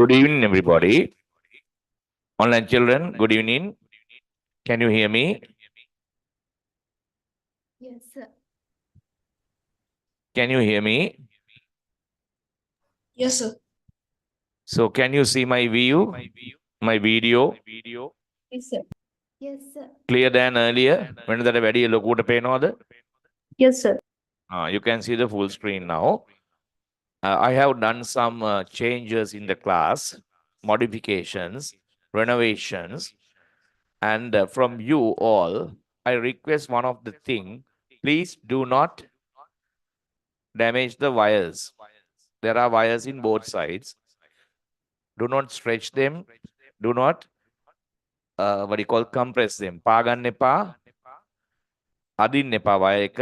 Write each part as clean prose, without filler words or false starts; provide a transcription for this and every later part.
Good evening, everybody. Online children, good evening. Can you hear me? Yes, sir. Can you hear me? Yes, sir. So, can you see my view, my video Yes, sir. Yes, sir. clear than earlier? When that very look at pain order? Yes, sir. You can see the full screen now. I have done some changes in the class, modifications, renovations, and from you all, I request one of the thing. Please do not damage the wires. There are wires in both sides. Do not stretch them. Do not what you call compress them. පාගන්න එපා. අදින්න එපා වය එක.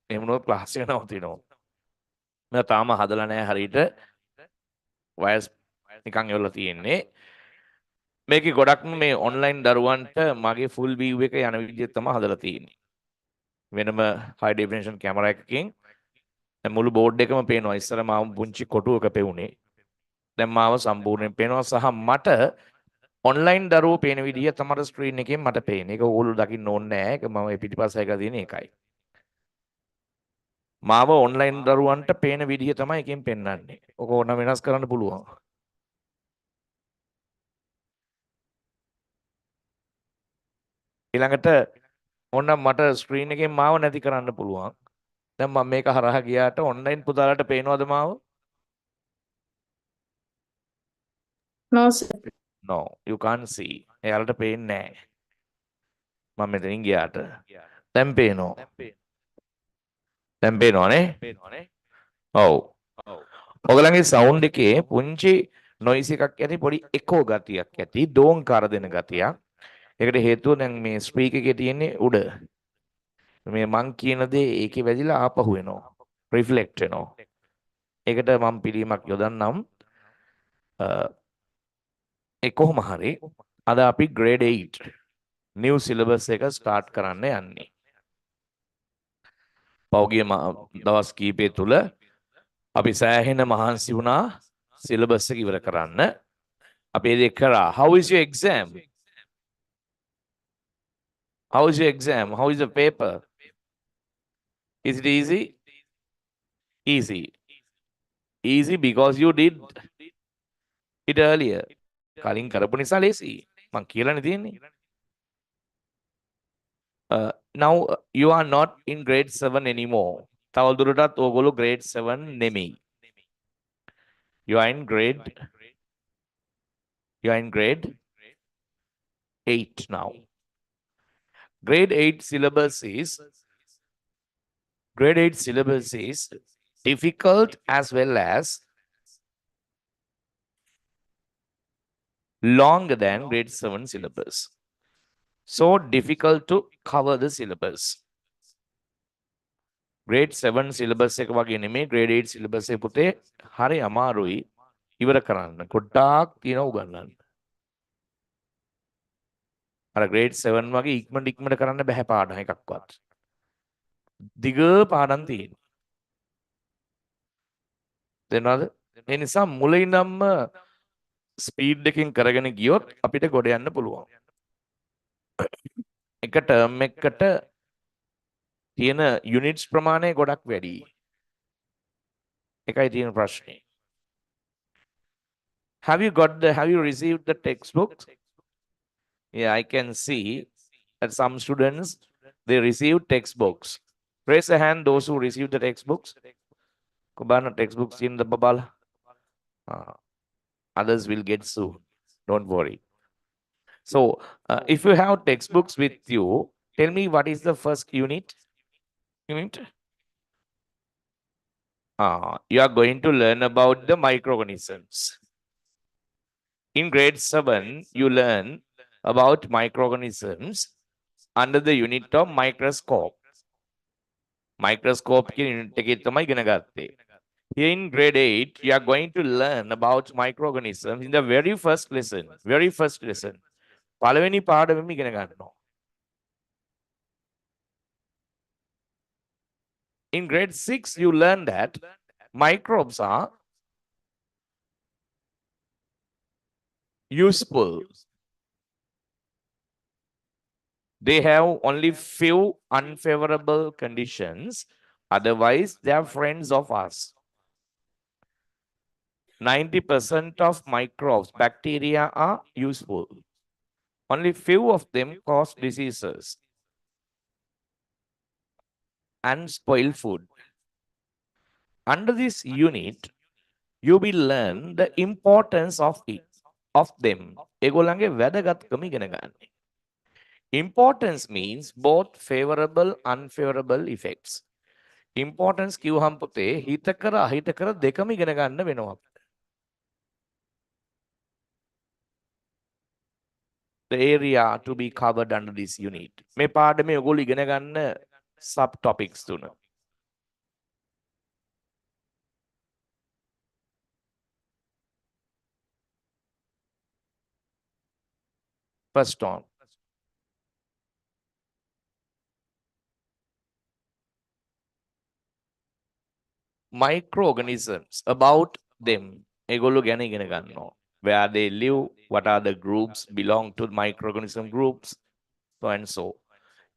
එහෙම වුණොත් class එක නවතිනවා. මම තාම හදලා නැහැ හරියට. වයර්ස් නිකන් එවලා තියෙන්නේ. මේකේ ගොඩක්ම මේ ඔන්ලයින් දරුවන්ට මගේ ෆුල් view එක යන විදිහට තමයි හදලා තියෙන්නේ. වෙනම high definition camera එකකින් දැන් මුළු බෝඩ් එකම පේනවා. ඉස්සර මාව පුංචි කොටුවක පෙවුනේ. දැන් මාව සම්පූර්ණයෙන් පේනවා සහ මට ඔන්ලයින් දරුවෝ පේන විදිය තමයි ස්ක්‍රීන් එකෙන් මට පේන්නේ. ඒක ඕගොල්ලෝ දකින්න ඕනේ නැහැ. ඒක මම පිටිපස්ස එකලා තියෙන එකයි. මාව ඔන්ලයින් දරුවන්ට පේන විදිය තමයි එකෙන් පෙන්වන්නේ. ඔක ඕන වෙනස් කරන්න පුළුවන්. ඊළඟට ඕන මට ස්ක්‍රීන් එකෙන් මාව නැති කරන්න පුළුවන්. දැන් මම මේක හරහා ගියාට ඔන්ලයින් පුතාලට පේනවද මාව? No, sir. No, you can't see. එයාලට පේන්නේ නැහැ. මම මෙතනින් ගියාට. දැන් පේනවා. දැන් පේනවනේ? ඔව්. ඔයගලගේ සවුන්ඩ් එකේ පුංචි නොයිස් එකක් ඇති පොඩි එකෝ ගතියක් ඇති දෝංකාර දෙන ගතියක්. ඒකට හේතුව දැන් මේ ස්පීකර් එකේ තියෙන්නේ උඩ. මේ මං කියන දේ ඒකේ වැදිලා ආපහු එනවා. රිෆ්ලෙක්ට් වෙනවා. ඒකට මම පිළියමක් යොදන්නම්. ඒ කොහොම හරි අද අපි grade 8 new syllabus එක start කරන්න යන්නේ. පෞගිය දවස් කීපය තුල අපි සෑහෙන මහන්සි වුණා syllabus එක ඉවර කරන්න. අපි ඒක කරා. How is your exam? How is your exam? How is the paper? Is it easy? Easy. Easy because you did it earlier. කලින් කරපු නිසා ලේසි. මං කියලානේ තියෙන්නේ. Now you are not in grade 7 anymore. තවදුරටත් ඕගොල්ලෝ grade 7 නෙමෙයි. You are in grade 8 now. Grade 8 syllabus is difficult as well as longer than grade 7 syllabus. So difficult to cover the syllabus. Grade 7 syllabus එක වගේ නෙමෙයි grade 8 syllabus එක පුතේ හරි අමාරුයි ඉවර කරන්න. ගොඩාක් තියෙනවා උගන්නන්න. අර grade 7 වගේ ඉක්මනට කරන්න බෑ පාඩම් එකක්වත්. දිග පාඩම් තියෙනවා. තේරෙනවද? ඒ නිසා මුලින් ඉඳන්ම ස්පීඩ් එකකින් කරගෙන ගියොත් අපිට ගොඩ යන්න පුළුවන්. එක ටර්ම් එකකට තියෙන යුනිට්ස් ප්‍රමාණය ගොඩක් වැඩි. එකයි තියෙන ප්‍රශ්නේ. Have you received the textbooks? Yeah, I can see that some students they received textbooks. Raise a hand those who received the textbooks. Kubana textbooks in the babala. Others will get soon. Don't worry. So, if you have textbooks with you, tell me what is the first unit? You are going to learn about the microorganisms. In grade 7, you learn about microorganisms under the unit of microscope. Microscope ki unit එකේ තමයි ඉගෙන ගත්තේ. Here in grade 8, you are going to learn about microorganisms in the very first lesson. පළවෙනි පාඩමෙම ඉගෙන ගන්නවා. In grade 6, you learn that microbes are useful. They have only few unfavorable conditions. Otherwise, they are friends of us. 90% of microbes, bacteria are useful. Only few of them cause diseases and spoil food. Under this unit, you will learn the importance of it, of them. ඒගොල්ලන්ගේ වැදගත්කම ඉගෙන ගන්න. Importance means both favorable unfavorable effects. Importance කිව්වහම පුතේ හිතකර අහිතකර දෙකම ඉගෙන ගන්න වෙනවා. The area to be covered under this unit. මේ පාඩමේ ඔයගොල්ලෝ ඉගෙන ගන්න sub topics තුන. First one. Microorganisms, about them. ඒගොල්ලෝ ගැන ඉගෙන ගන්නවා. Where they live, what are the groups belong to microorganism groups, so and so.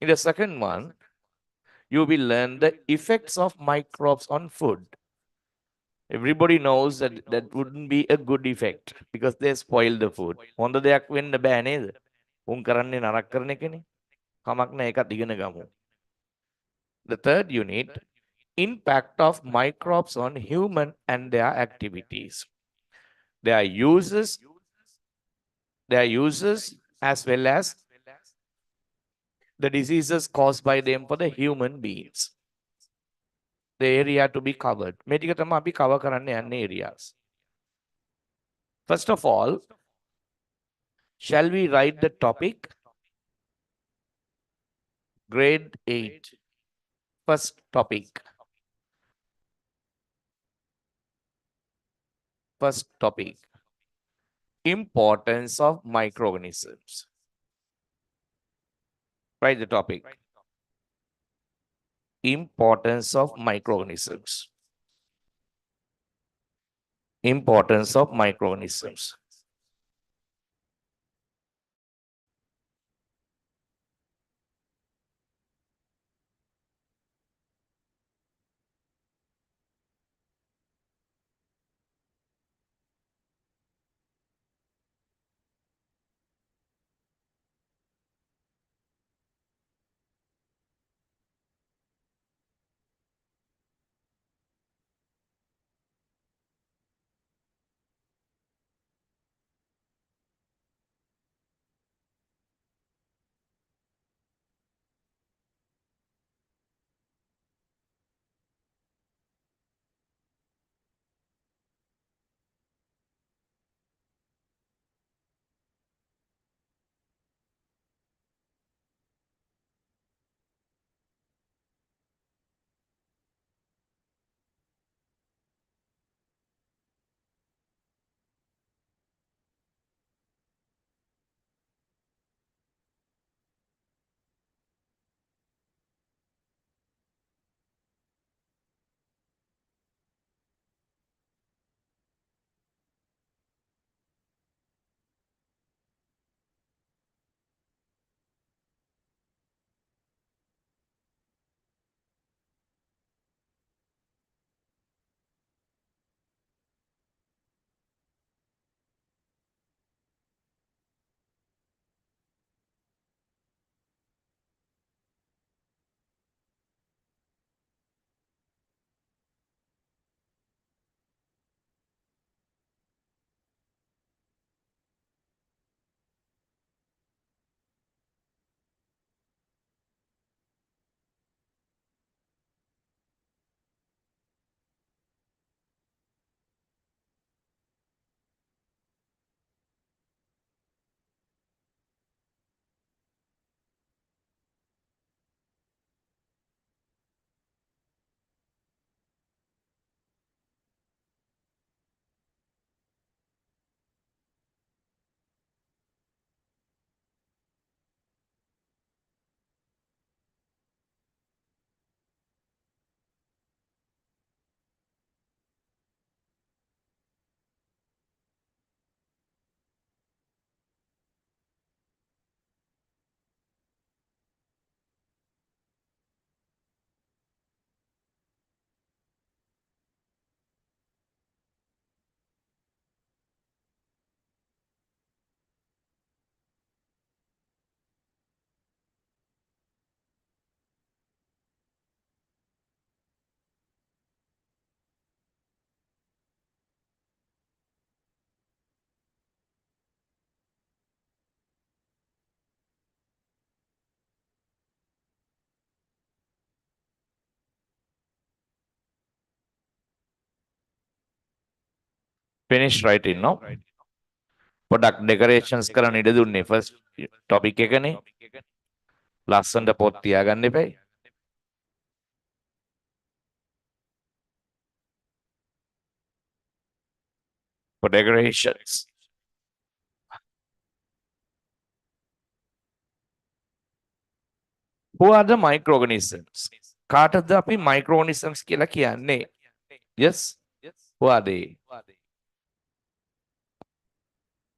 In the second one, you will learn the effects of microbes on food. Everybody knows that that wouldn't be a good effect because they spoil the food. හොඳ දෙයක් වෙන්න බෑ නේද? උන් කරන්නේ නරක කරන එකනේ. කමක් නැහැ ඒකත් ඉගෙන ගමු. The third unit, impact of microbes on human and their activities. Their uses as well as the diseases caused by them for the human beings. The area to be covered. මේ ටික තමයි අපි cover කරන්න යන්නේ areas. First of all, shall we write the topic? Grade 8. First topic. First topic. Importance of microorganisms. Write the topic. Importance of microorganisms. Importance of microorganisms. Finish writing, no? Product decorations කරන්න ඉඩ දුන්නේ first topic එකනේ. ලස්සනට පොත් තියාගන්න එපයි. For decorations. Who are the microorganisms? කාටද අපි microorganisms කියලා කියන්නේ? Yes? Who are they?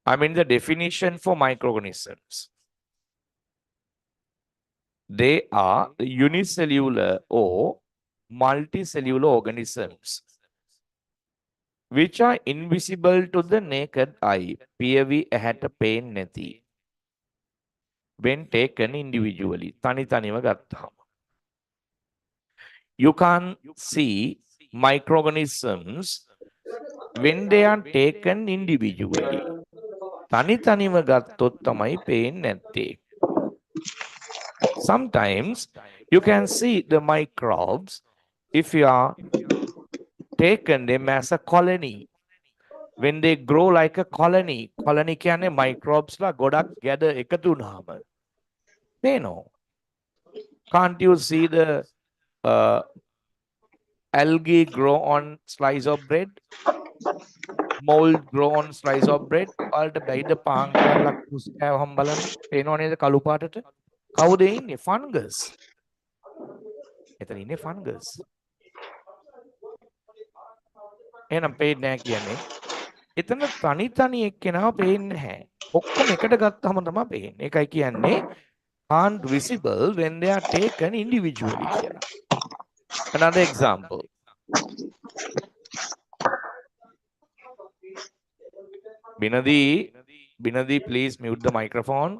I mean the definition for microorganisms. They are unicellular or multicellular organisms which are invisible to the naked eye. පියවි ඇහැට පේන්නේ නැති. When taken individually. තනි තනිව ගත්තාම. You can't see microorganisms when they are taken individually. තනි තනිව ගත්තොත් තමයි පේන්නේ නැත්තේ. Sometimes you can see the microbes if you are taken them as a colony. When they grow like a colony. Colony කියන්නේ microbes ලා ගොඩක් ගැද එකතු වුණාම. පේනෝ. Can't you see the algae grow on slice of bread? Mold grow on slice of bread. ඔයාලට බැයිද පාන් කෑල්ලක් කුස් කෑවහම බලන්න. පේනව නේද කළු පාටට? කවුද ඉන්නේ? fungus. එතන ඉන්නේ fungus. එහෙනම් පේන්නේ නැහැ කියන්නේ. එතන තනි තනි එක්කෙනාව පේන්නේ නැහැ. ඔක්කොම එකට ගත්තාම තමයි පේන්නේ. ඒකයි කියන්නේ aren't visible when they are taken individually කියලා. Another example. Binadi, please mute the microphone.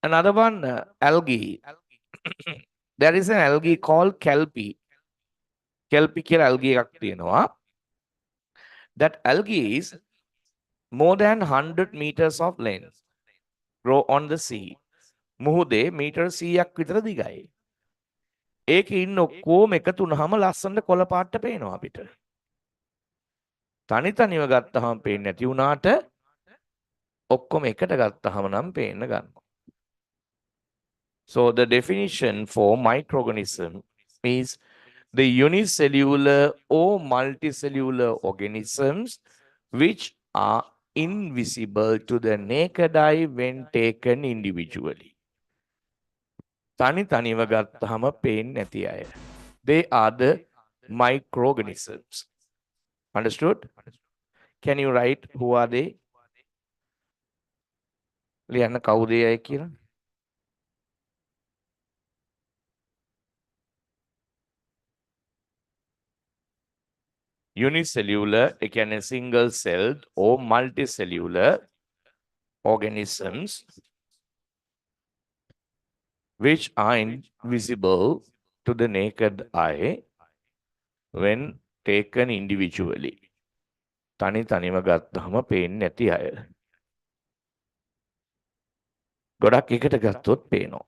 Another one, algae. There is an algae called kelpie. Kelpie කියලා algae එකක් තියෙනවා. That algae is more than 100 meters of length. Grow on the sea. මුහුදේ metre 100ක් විතර දිගයි. ඒකේ ඉන්න ඔක්කොම එකතු වුනහම ලස්සනට කොළ පාටට පේනවා අපිට. තනි තනිව ගත්තහම පේන්නේ නැති වුණාට ඔක්කොම එකට ගත්තහම නම් පේන්න ගන්නවා. So the definition for microorganism is the unicellular or multicellular organisms which are invisible to the naked eye when taken individually. තනි තනිව ගත්තහම පේන්නේ නැති අය. They are the microorganisms. Understood? Can you write who are they? ලියන්න කවුද අය කියලා? Unicellular, it can be single celled or multicellular organisms which are invisible to the naked eye when taken individually. තනි තනිව ගත්තහම පේන්නේ නැති අය. ගොඩක් එකට ගත්තොත් පේනවා.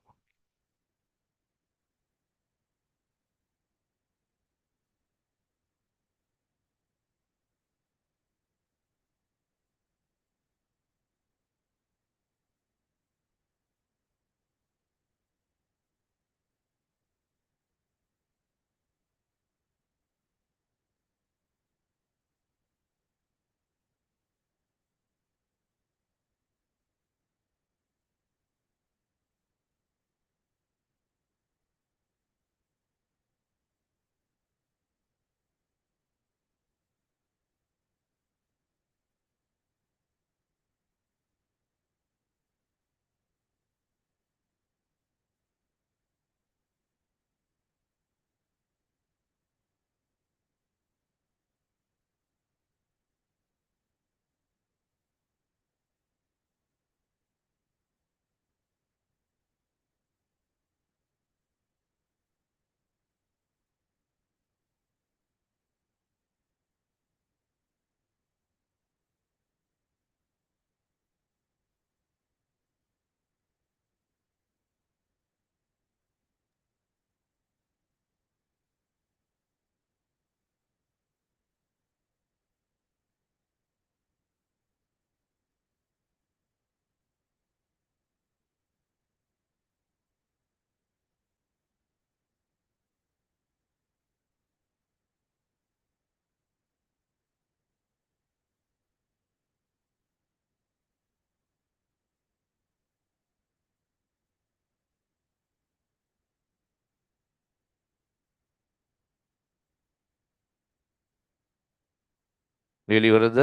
ලියලා ඉවරද?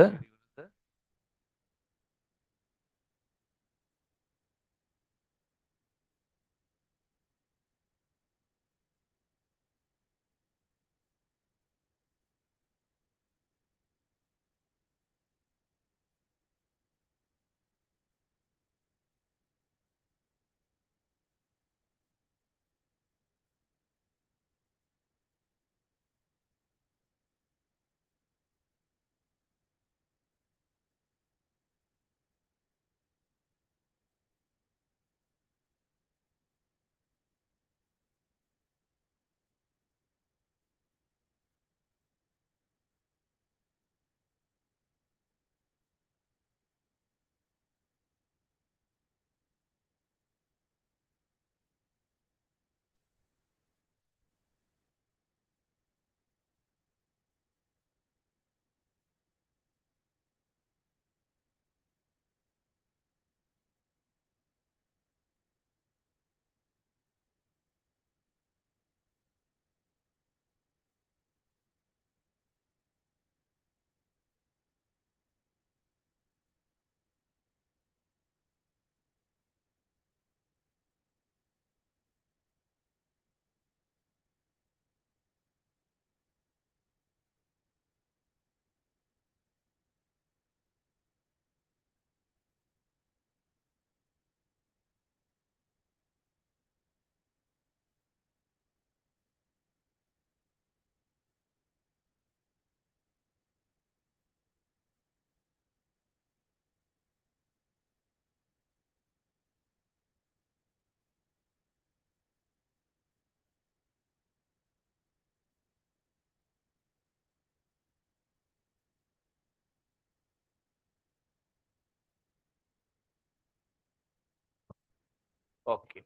Okay.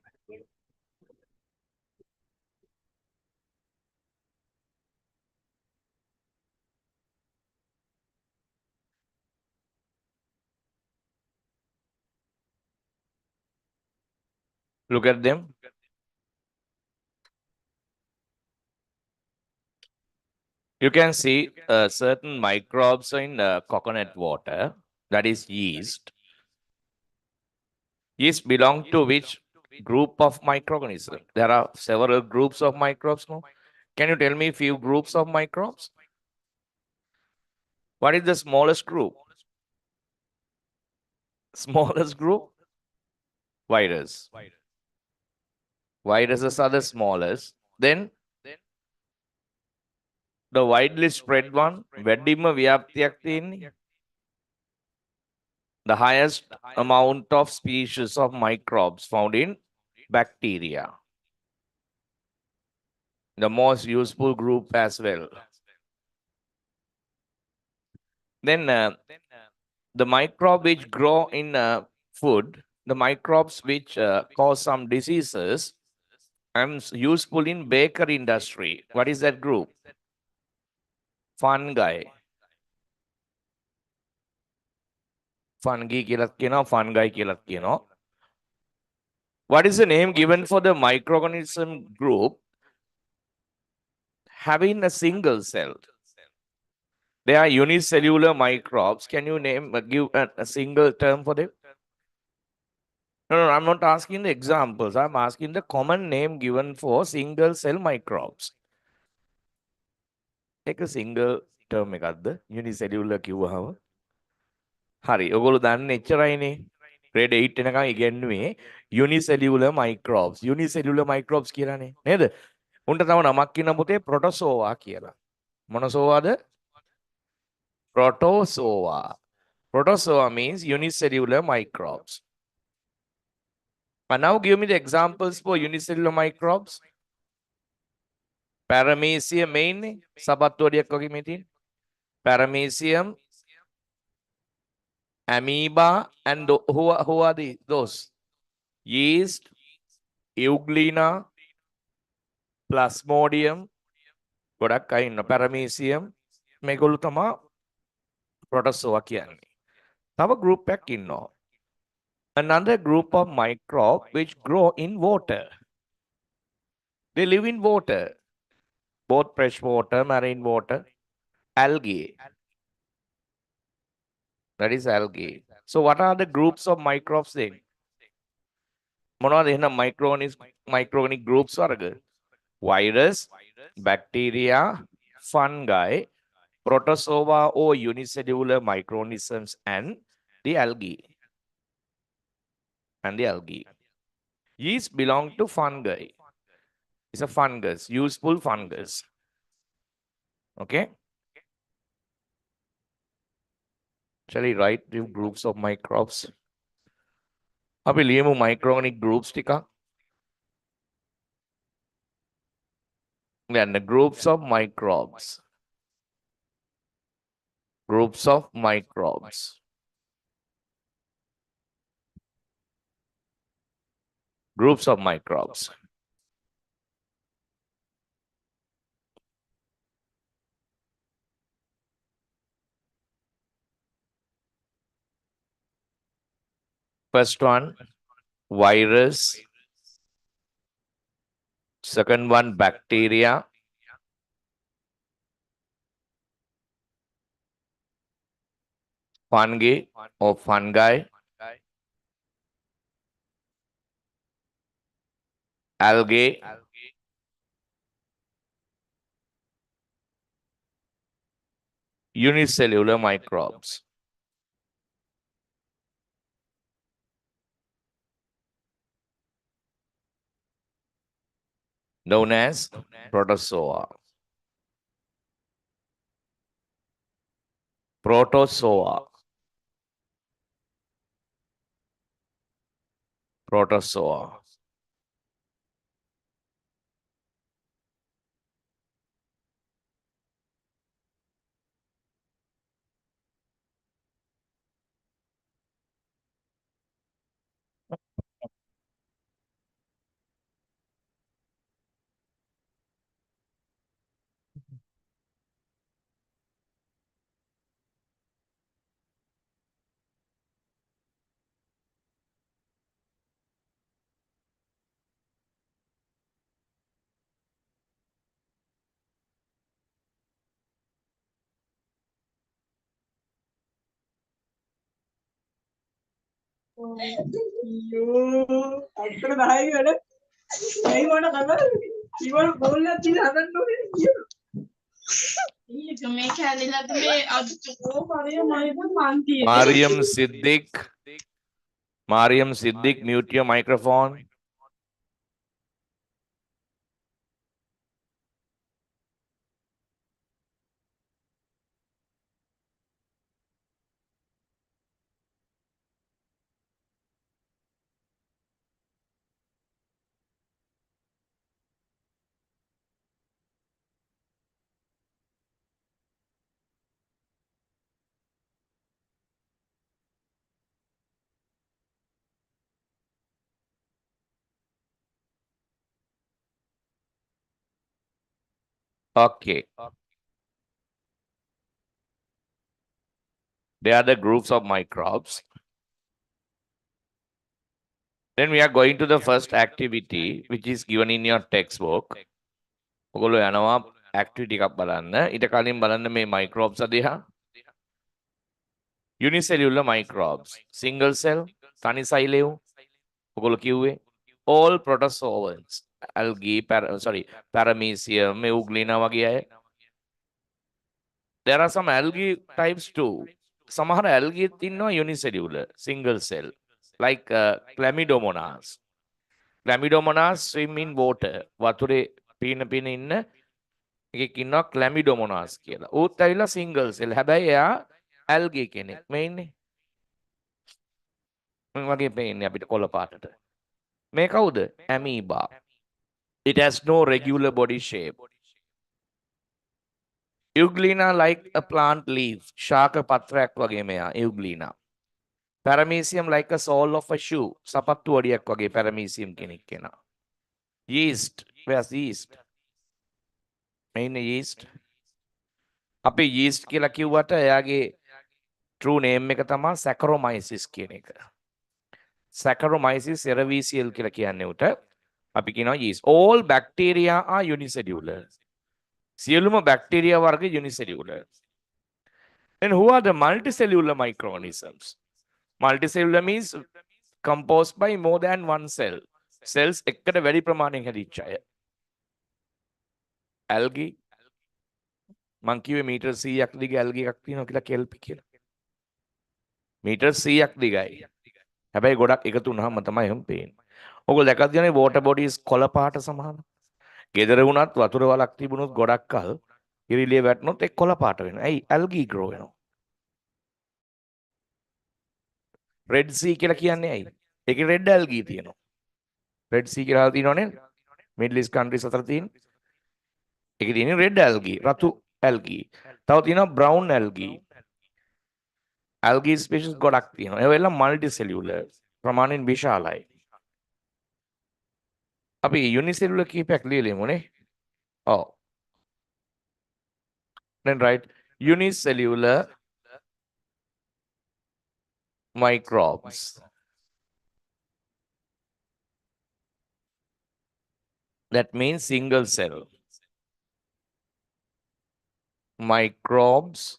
Look at them. You can see certain microbes in coconut water, that is yeast. Yeast belong to which group of microorganisms? There are several groups of microbes. No? Can you tell me few groups of microbes? What is the smallest group? Smallest group? Virus. Viruses are the smallest. Then the widely spread one, වැඩිම ව්‍යාප්තියක් තියෙන්නේ. The highest amount of species of microbes found in bacteria. The most useful group as well. Then the microbe which grow in food, the microbes which cause some diseases, and useful in bakery industry. What is that group? Fungi. Fungi කියලත් කියනවා, fungi කියලත් කියනවා. What is the name given for the microorganism group having a single cell? They are unicellular microbes. Can you name give a single term for them? No, I'm not asking the examples. I'm asking the common name given for single cell microbes. Take a single term එකක්ද unicellular කිව්වහම. හරි. ඔයගොල්ලෝ දන්නේ එච්චරයිනේ. grade 8 එනකන් ඉගෙනුවේ unicellular microbes. Unicellular microbes කියලානේ. නේද? උන්ට තව නමක් කියන පුතේ protozoa කියලා. මොන සෝවාද? Protozoa. Protozoa means unicellular microbes. And now give me the examples for unicellular microbes. Paramecium mainly. සබත්වඩියක් වගේ මේ තියෙන. Paramecium, amoeba, and who are those? Yeast, Euglena, Plasmodium, ගොඩක් අය ඉන්න Paramecium, මේගොල්ලෝ තමයි protozoa කියන්නේ. තව group එකක් ඉන්නවා. Another group of microbes which grow in water. They live in water, both fresh water, marine water, algae. That is algae. So what are the groups of microbes then? මොනවද එහෙනම් microorganic groups වර්ග? Virus, bacteria, fungi, protozoa or unicellular microorganisms and the algae. Yeast belong to fungi. It's a fungus, useful fungus. Okay. Shall I write the groups of microbes? අපි ලියමු microorganic groups ටික. Then the groups of microbes. Groups of microbes. Groups of microbes. First one, virus. Second one, bacteria. Fungi or fungi. Algae. Unicellular microbes. Known as protozoa. Protozoa. Protozoa. Mariam Siddiq. Mariam Siddiq, mute your microphone. Okay. They are the groups of microbes. Then we are going to the first activity, which is given in your textbook. ඔගොල්ලෝ යනවා activity එකක් බලන්න. ඊට කලින් බලන්න මේ microbes අධ්‍යය. Unicellular microbes. Single cell, තනි සෛලයෝ. ඔගොල්ලෝ කිව්වේ all protozoans. Algae, paramecium, euglena වගේ අය. There are some algae types too. සමහර algae ඉන්නවා unicellular, single cell, like Chlamydomonas. Chlamydomonas swim in water. වතුරේ පීන ඉන්න එකෙක් ඉන්නවා Chlamydomonas කියලා. ඌත් ඇවිල්ලා single cell. හැබැයි එයා algae කෙනෙක්. මේ ඉන්නේ. මේ වගේ පේන්නේ අපිට කොළ පාටට. මේ කවුද? Amoeba. It has no regular body shape. Euglena like a plant leaf. ශාක පත්‍රයක් වගේ මෙයා Euglena. Paramecium like a sole of a shoe. සපත්තු වඩියක් වගේ paramecium කෙනෙක් කෙනා. Yeast. Where's yeast? Main yeast. අපි yeast කියලා කිව්වට එයාගේ true name එක තමයි Saccharomyces කියන එක. Saccharomyces cerevisiae කියලා කියන්නේ උට. අපි කියනවා yeast. All bacteria are unicellular. සියලුම බැක්ටීරියා වර්ග unicellular. And who are the multicellular microorganisms? Multicellular means composed by more than one cell. Cells එකට වැඩි ප්‍රමාණයෙන් හැදිච්ච අය. Algae මං කිව්වේ මීටර් 100ක් දිග ඇල්ගි එකක් තියෙනවා කියලා කෙල්පි කියලා. මීටර් 100ක් දිගයි. හැබැයි ගොඩක් එකතු වුණාම තමයි එහෙම පේන්නේ. ඔයගොල්ලෝ දැකලා තියෙනනේ water bodies කොළ පාට සමහර. ගෙදර වුණත් වතුර වලක් තිබුණොත් ගොඩක් කල් ඉරිලිය වැටුනොත් ඒක කොළ පාට වෙනවා. ඇයි? ඇල්ගි grow වෙනවා. Red Sea කියලා කියන්නේ ඇයි? ඒකේ red algae තියෙනවා. Red Sea කියලා තියෙනවනේ. Middle East countries අතර තියෙන. ඒකේ තියෙන red algae, රතු algae. තව තියෙනවා brown algae. Algae species ගොඩක් තියෙනවා. ඒවා එல்லாம் multicellular ප්‍රමාණයෙන් විශාලයි. අපි unicellular කීපයක් ලියලෙමුනේ. ඔව්. Then right, unicellular microbes. That means single cell. Microbes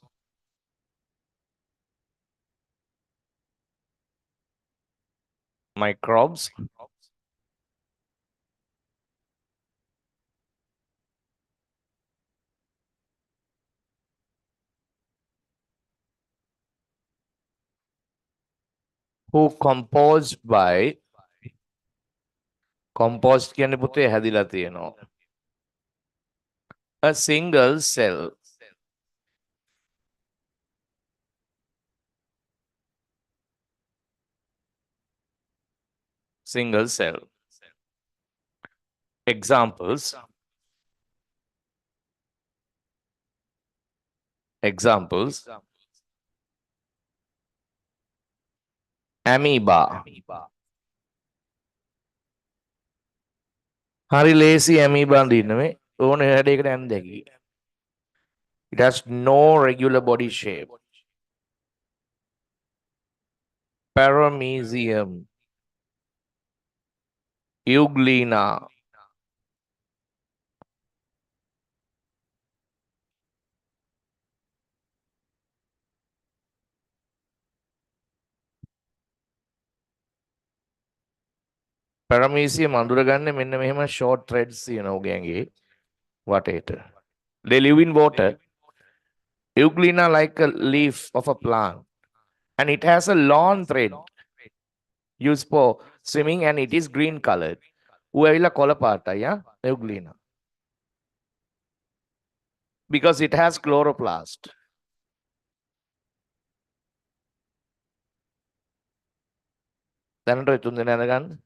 who composed by composed කියන්නේ පුතේ හැදිලා තියෙනවා. A single cell. Single cell. Examples. Amoeba. හරි ලේසි amoeba අඳින්නමේ ඕන හැඩයකට යන්න දෙකි. It has no regular body shape. Paramecium. Euglena. Paramecium අඳුරගන්නේ මෙන්න මෙහෙම short threads තියෙනවා උගේ ඇඟේ වටේට. They live in water. Euglena like a leaf of a plant. And it has a long thread used for swimming and it is green colored. ඌ ඇවිල්ලා කොළ පාටයි Euglena. Because it has chloroplast. දැනට ඔය තුන් දෙනා දැනගන්න.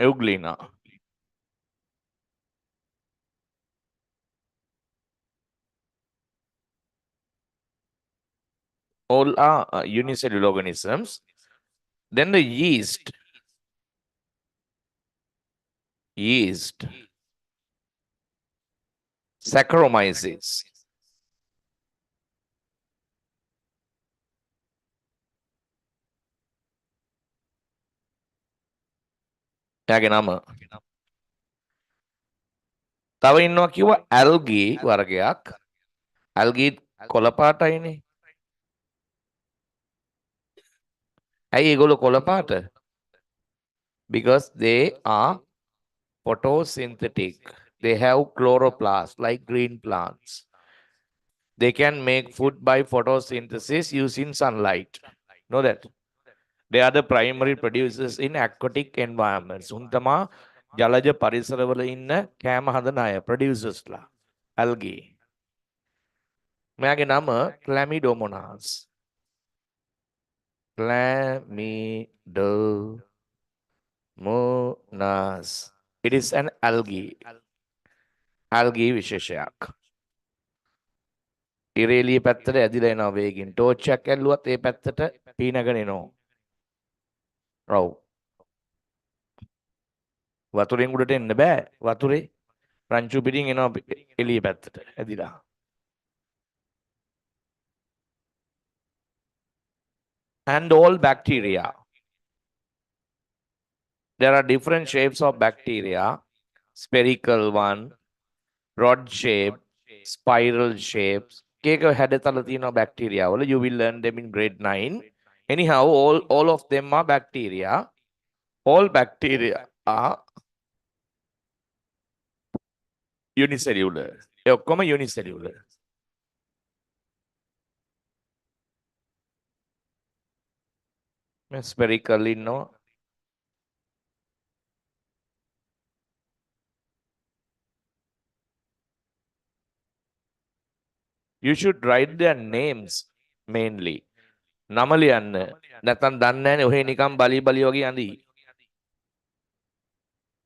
Euglena. All are unicellular organisms. Then the yeast, Saccharomyces. එයාගේ නම. තව ඉන්නවා කිව්වා ඇල්ගී වර්ගයක්. ඇල්ගී කොළ පාටයිනේ. ඇයි ඒගොල්ලෝ කොළ පාට? Because they are photosynthetic. They have chloroplast like green plants. They can make food by photosynthesis using sunlight. Know that? They are the primary producers in aquatic environments. උන් තමා ජලජ පරිසරවල ඉන්න කෑම හදන අය producers ලා. Algae. මෙයාගේ නම Chlamydomonas. Chlamydomonas. It is an algae. Algae විශේෂයක්. ඉරේලිය පැත්තට ඇදිලා එනවා වේගින්. ටෝච් එකක් ඇල්ලුවත් ඒ පැත්තට පීනගෙන එනවා. ඔව්. වතුරෙන් උඩට එන්න බෑ. වතුරේ රංචු පිටින් එනවා එළිය පැත්තට ඇදිලා. And all bacteria. There are different shapes of bacteria. Spherical one, rod shape, spiral shapes. Keka හැඩතල තියෙනවා bacteria වල. You will learn them in grade 9. Anyhow, all of them are bacteria. All bacteria are unicellular. ඒ ඔක්කොම unicellular. Spherical ඉන්නවා. You should write their names mainly. නම ලියන්න. නැත්නම් දන්නේ නැහැනේ ඔහේ නිකන් බලි බලි වගේ අඳි.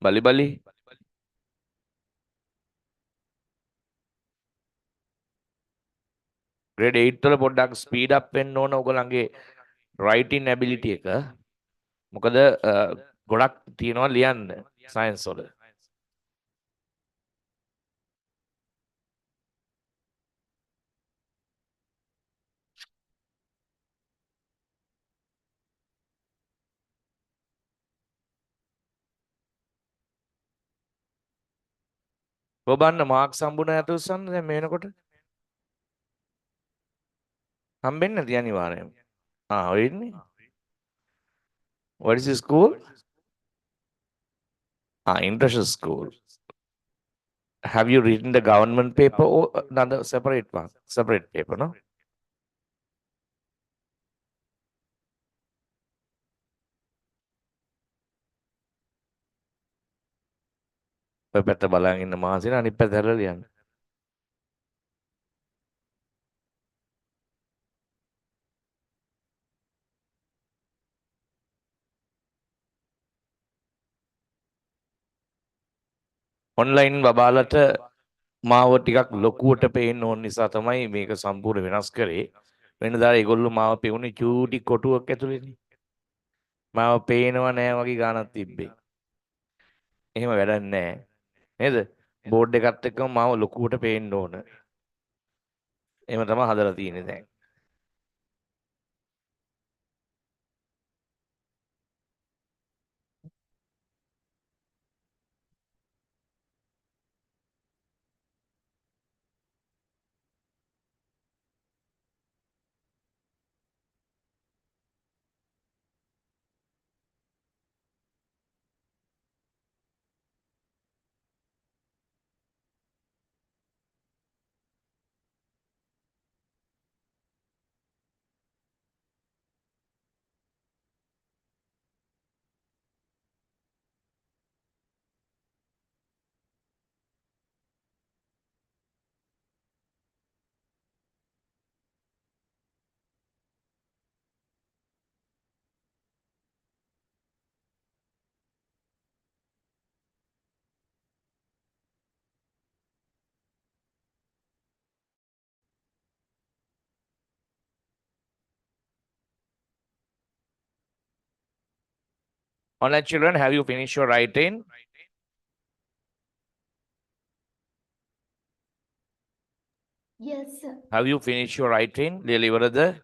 බලි බලි. grade 8 වල පොඩ්ඩක් ස්පීඩ් අප් වෙන්න ඕන ඔයගොල්ලන්ගේ writing ability එක. මොකද ගොඩක් තියෙනවා ලියන්න සයන්ස් වල. ඔබන්න මාක්ස් හම්බුන ඇතුස්සන්න දැන් මේ වෙනකොට හම්බෙන්නේ නැති අනිවාර්යයෙන්. ඔය ඉන්නේ. What is the school? International school. Have you written the government paper or another separate one? Separate paper, no? ඔය පැත්ත බලන් ඉන්න මාසින අනිත් පැත්ත හැරලා ලියන්න. ඔන්ලයින් බබාලට මාව ටිකක් ලොකුවට පේන්න ඕන නිසා තමයි මේක සම්පූර්ණ වෙනස් කරේ. වෙනදා ඒගොල්ලෝ මාව පෙවුනේ චූටි කොටුවක් ඇතුලේනේ. මාව පේනව නෑ වගේ ගානක් තිබ්බේ. එහෙම වැඩක් නෑ. නේද? බෝඩ් එකත් එක්කම මාව ලොකුවට පේන්න ඕන. එහෙම තමයි හදලා තියෙන්නේ දැන්. Online children, have you finished your writing? Yes, sir. Have you finished your writing? Lily Varada?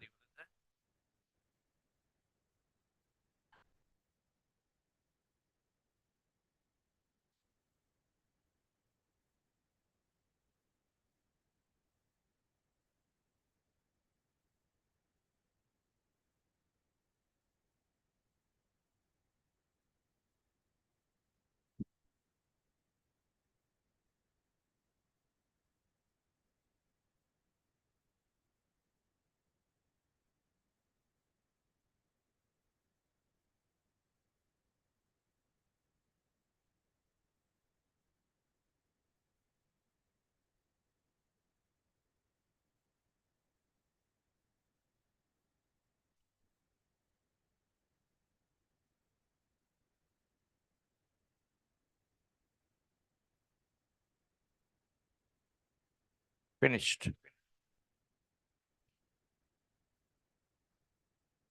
Finished.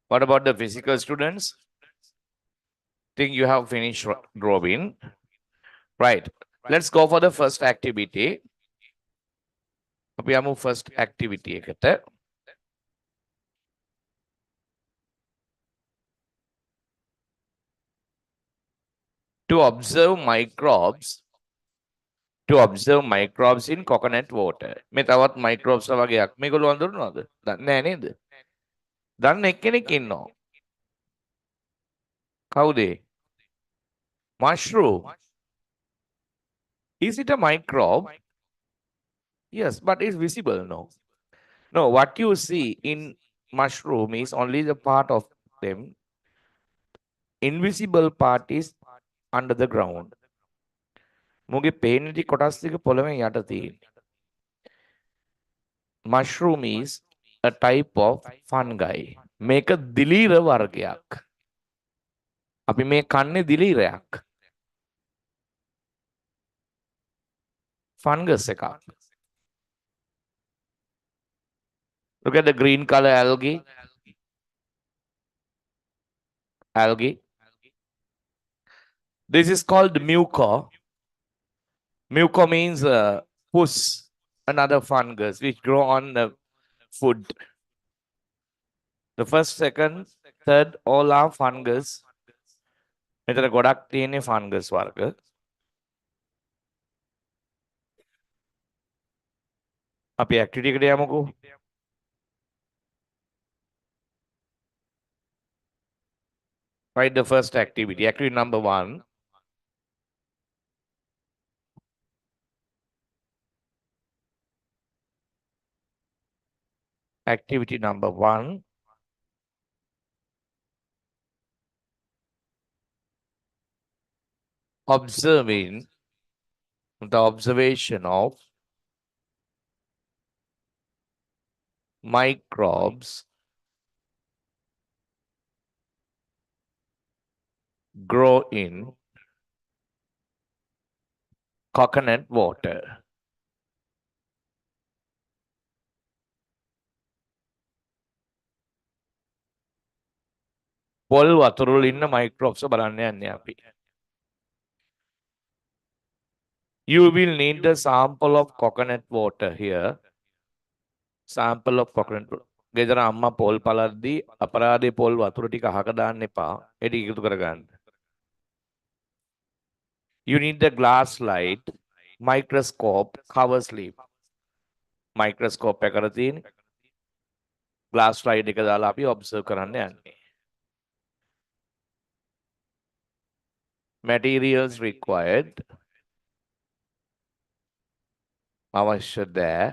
What about the physical students? Think you have finished drawing? Right. Let's go for the first activity. We have first activity එකට. To observe microbes in coconut water. මේ තවත් microbes වගේක්. මේගොල්ලෝ අඳුරනවද? දන්නේ නැහැ නේද? දන්න එක්කෙනෙක් ඉන්නවා. කවුද? Mushroom. Is it a microbe? Yes, but it's visible, no. No, what you see in mushroom is only the part of them. Invisible part is under the ground. මුගේ පේනටි කොටස් ටික පොළවෙන් යට තියෙන්නේ. Mushroom is a type of fungi. මේක දිලීර වර්ගයක්. අපි මේ කන්නේ දිලීරයක්. Fungus එකක්. Look at the green color algae. Algae. This is called mucor. Mucor means pus, another fungus which grow on the food. The first, second, third, all are fungus. මෙතන ගොඩක් තියෙන්නේ fungus වර්ග. අපි activity එකට යමුකෝ. Write the first activity. Activity number 1. Activity number 1. Observing the observation of microbes grow in coconut water. පොල් වතුරවල ඉන්න microbes බලන්න යන්නේ අපි. You will need a sample of coconut water here. Sample of coconut water. ගෙදර අම්මා පොල් පලද්දී අපරාධේ පොල් වතුර ටික අහක දාන්න එපා. ඒ ටික එකතු කරගන්න. You need the glass light, microscope, cover slip. Microscope එකකට තියෙන glass light එක දාලා අපි observe කරන්න යන්නේ. Materials required. අවශ්‍ය දෑ.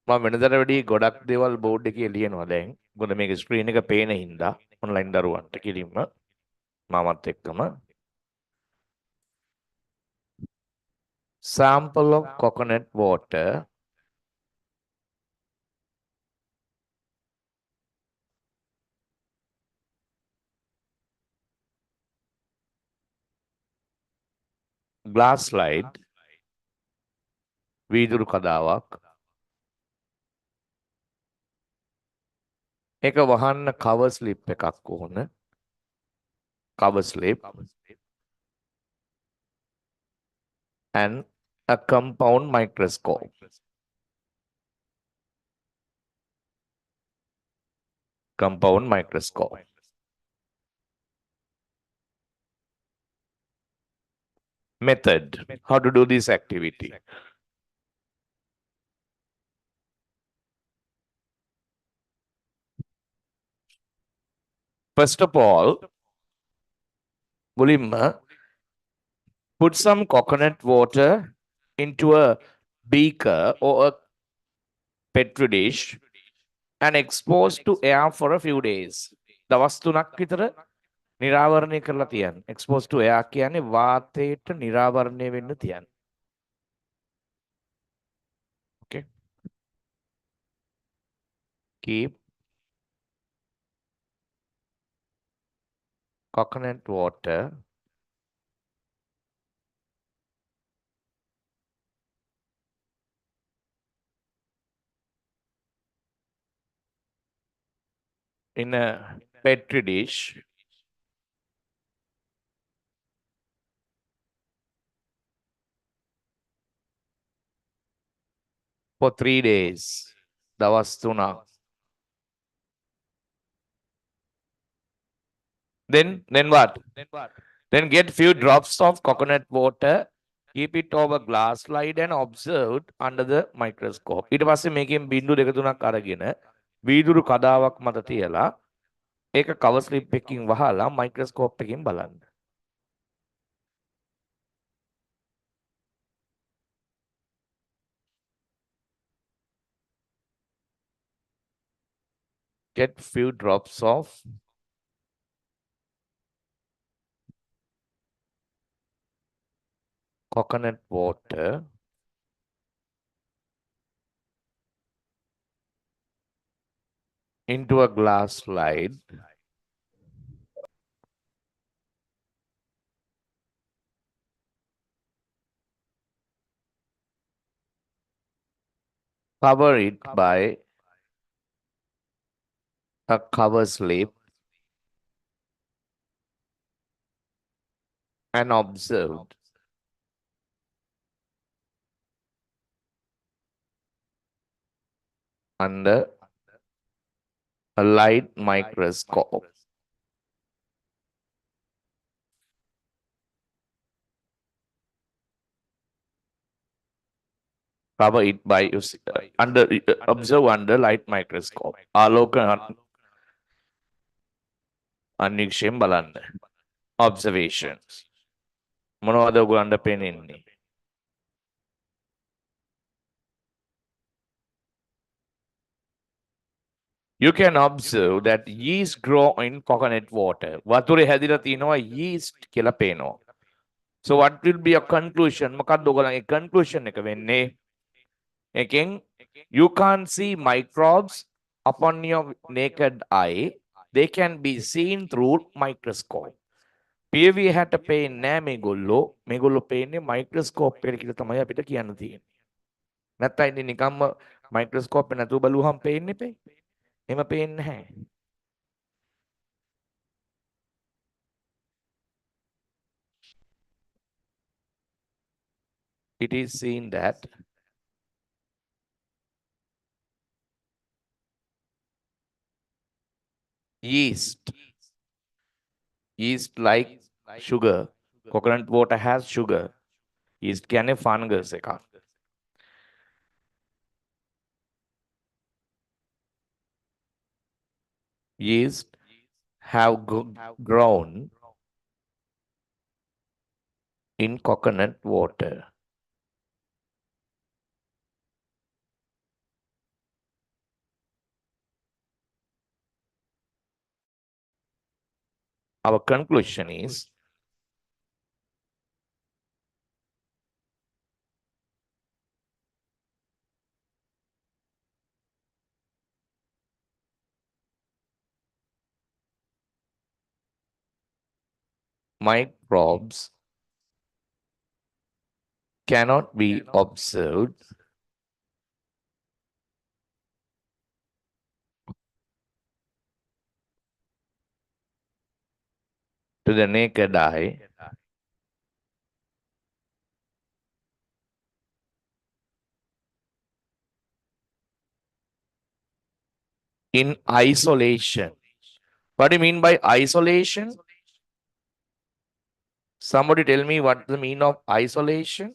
මම වෙනදට වැඩි ගොඩක් දේවල් බෝඩ් එකේ ලියනවා දැන්. මොකද මේක ස්ක්‍රීන් එක පේන හින්දා ඔන්ලයින් දරුවන්ට කිලින්ම මමත් එක්කම. Sample of coconut water. Glass slide. වීදුරු කදාවක්. ඒක වහන්න cover slip එකක් ඕන. cover slip, and a compound microscope. Compound microscope. Method. How to do this activity? First of all, Bulimma, put some coconut water into a beaker or a petri dish and expose to air for a few days. දවස් 3ක් විතර නිරාවරණය කරලා තියන්න. Expose to air කියන්නේ වාතයට නිරාවරණය වෙන්න තියන්න. Okay. Keep coconut water in a petri dish for 3 days. දවස් 3ක්. Then what? Then get few drops of coconut water, keep it over glass slide and observe under the microscope. ඊට පස්සේ මේකෙන් බිංදු දෙක තුනක් අරගෙන වීදුරු කඩාවක් මත තියලා ඒක කවර් ස්ලිප් එකකින් වහලා මයික්‍රොස්කෝප් එකකින් බලන්න. Get few drops of coconut water into a glass slide cover it by a cover slip and observe under a light microscope. Cover it by under observe under light microscope. ආලෝක අන්වීක්ෂයෙන් බලන්න. Observations. මොනවද ඔයගොල්ලන්ට පේන්නේ? You can observe that yeast grow in coconut water. වතුරේ හැදිලා තියෙනවා yeast කියලා පේනවා. So what will be your conclusion? මොකක්ද ඔයගොල්ලන්ගේ conclusion එක වෙන්නේ? Again, you can't see microbes upon your naked eye. They can be seen through microscope. පියවි හැට පේන්නේ නැහැ මේගොල්ලෝ. මේගොල්ලෝ පේන්නේ මයික්‍රොස්කෝප් එකට කියලා තමයි අපිට කියන්න තියෙන්නේ. නැත්නම් ඉතින් නිකම්ම මයික්‍රොස්කෝප් එක නැතුව බලුවහම පේන්නේ නැහැ. එහෙම පේන්නේ නැහැ. It is seen that yeast like sugar. Coconut water has sugar. Yeast කියන්නේ fungus එකක්. Yeast have grown in coconut water. Our conclusion is microbes cannot be observed to the naked eye, in isolation. What do you mean by isolation? Somebody tell me what the mean of isolation?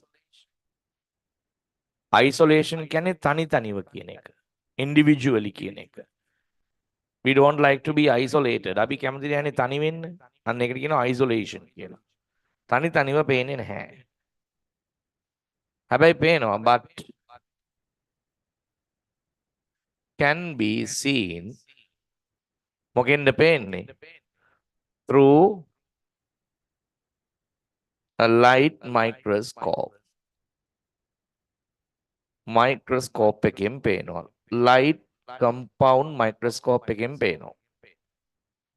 Isolation කියන්නේ තනි තනිව කියන එක. Individually කියන එක. We don't like to be isolated. අපි කැමති නැහැ තනි වෙන්න. අන්න ඒකට කියනවා isolation කියලා. තනි තනිව පේන්නේ නැහැ. හැබැයි පේනවා but can be seen මොකෙන්ද පේන්නේ? Through a light microscope. Microscope එකෙන් පේනවා. Light compound microscope එකෙන් පේනවා.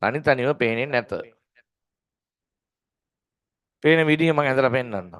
තනි තනිව පේන්නේ නැත. පේන විදිහ මම ඇඳලා පෙන්නන්නම්.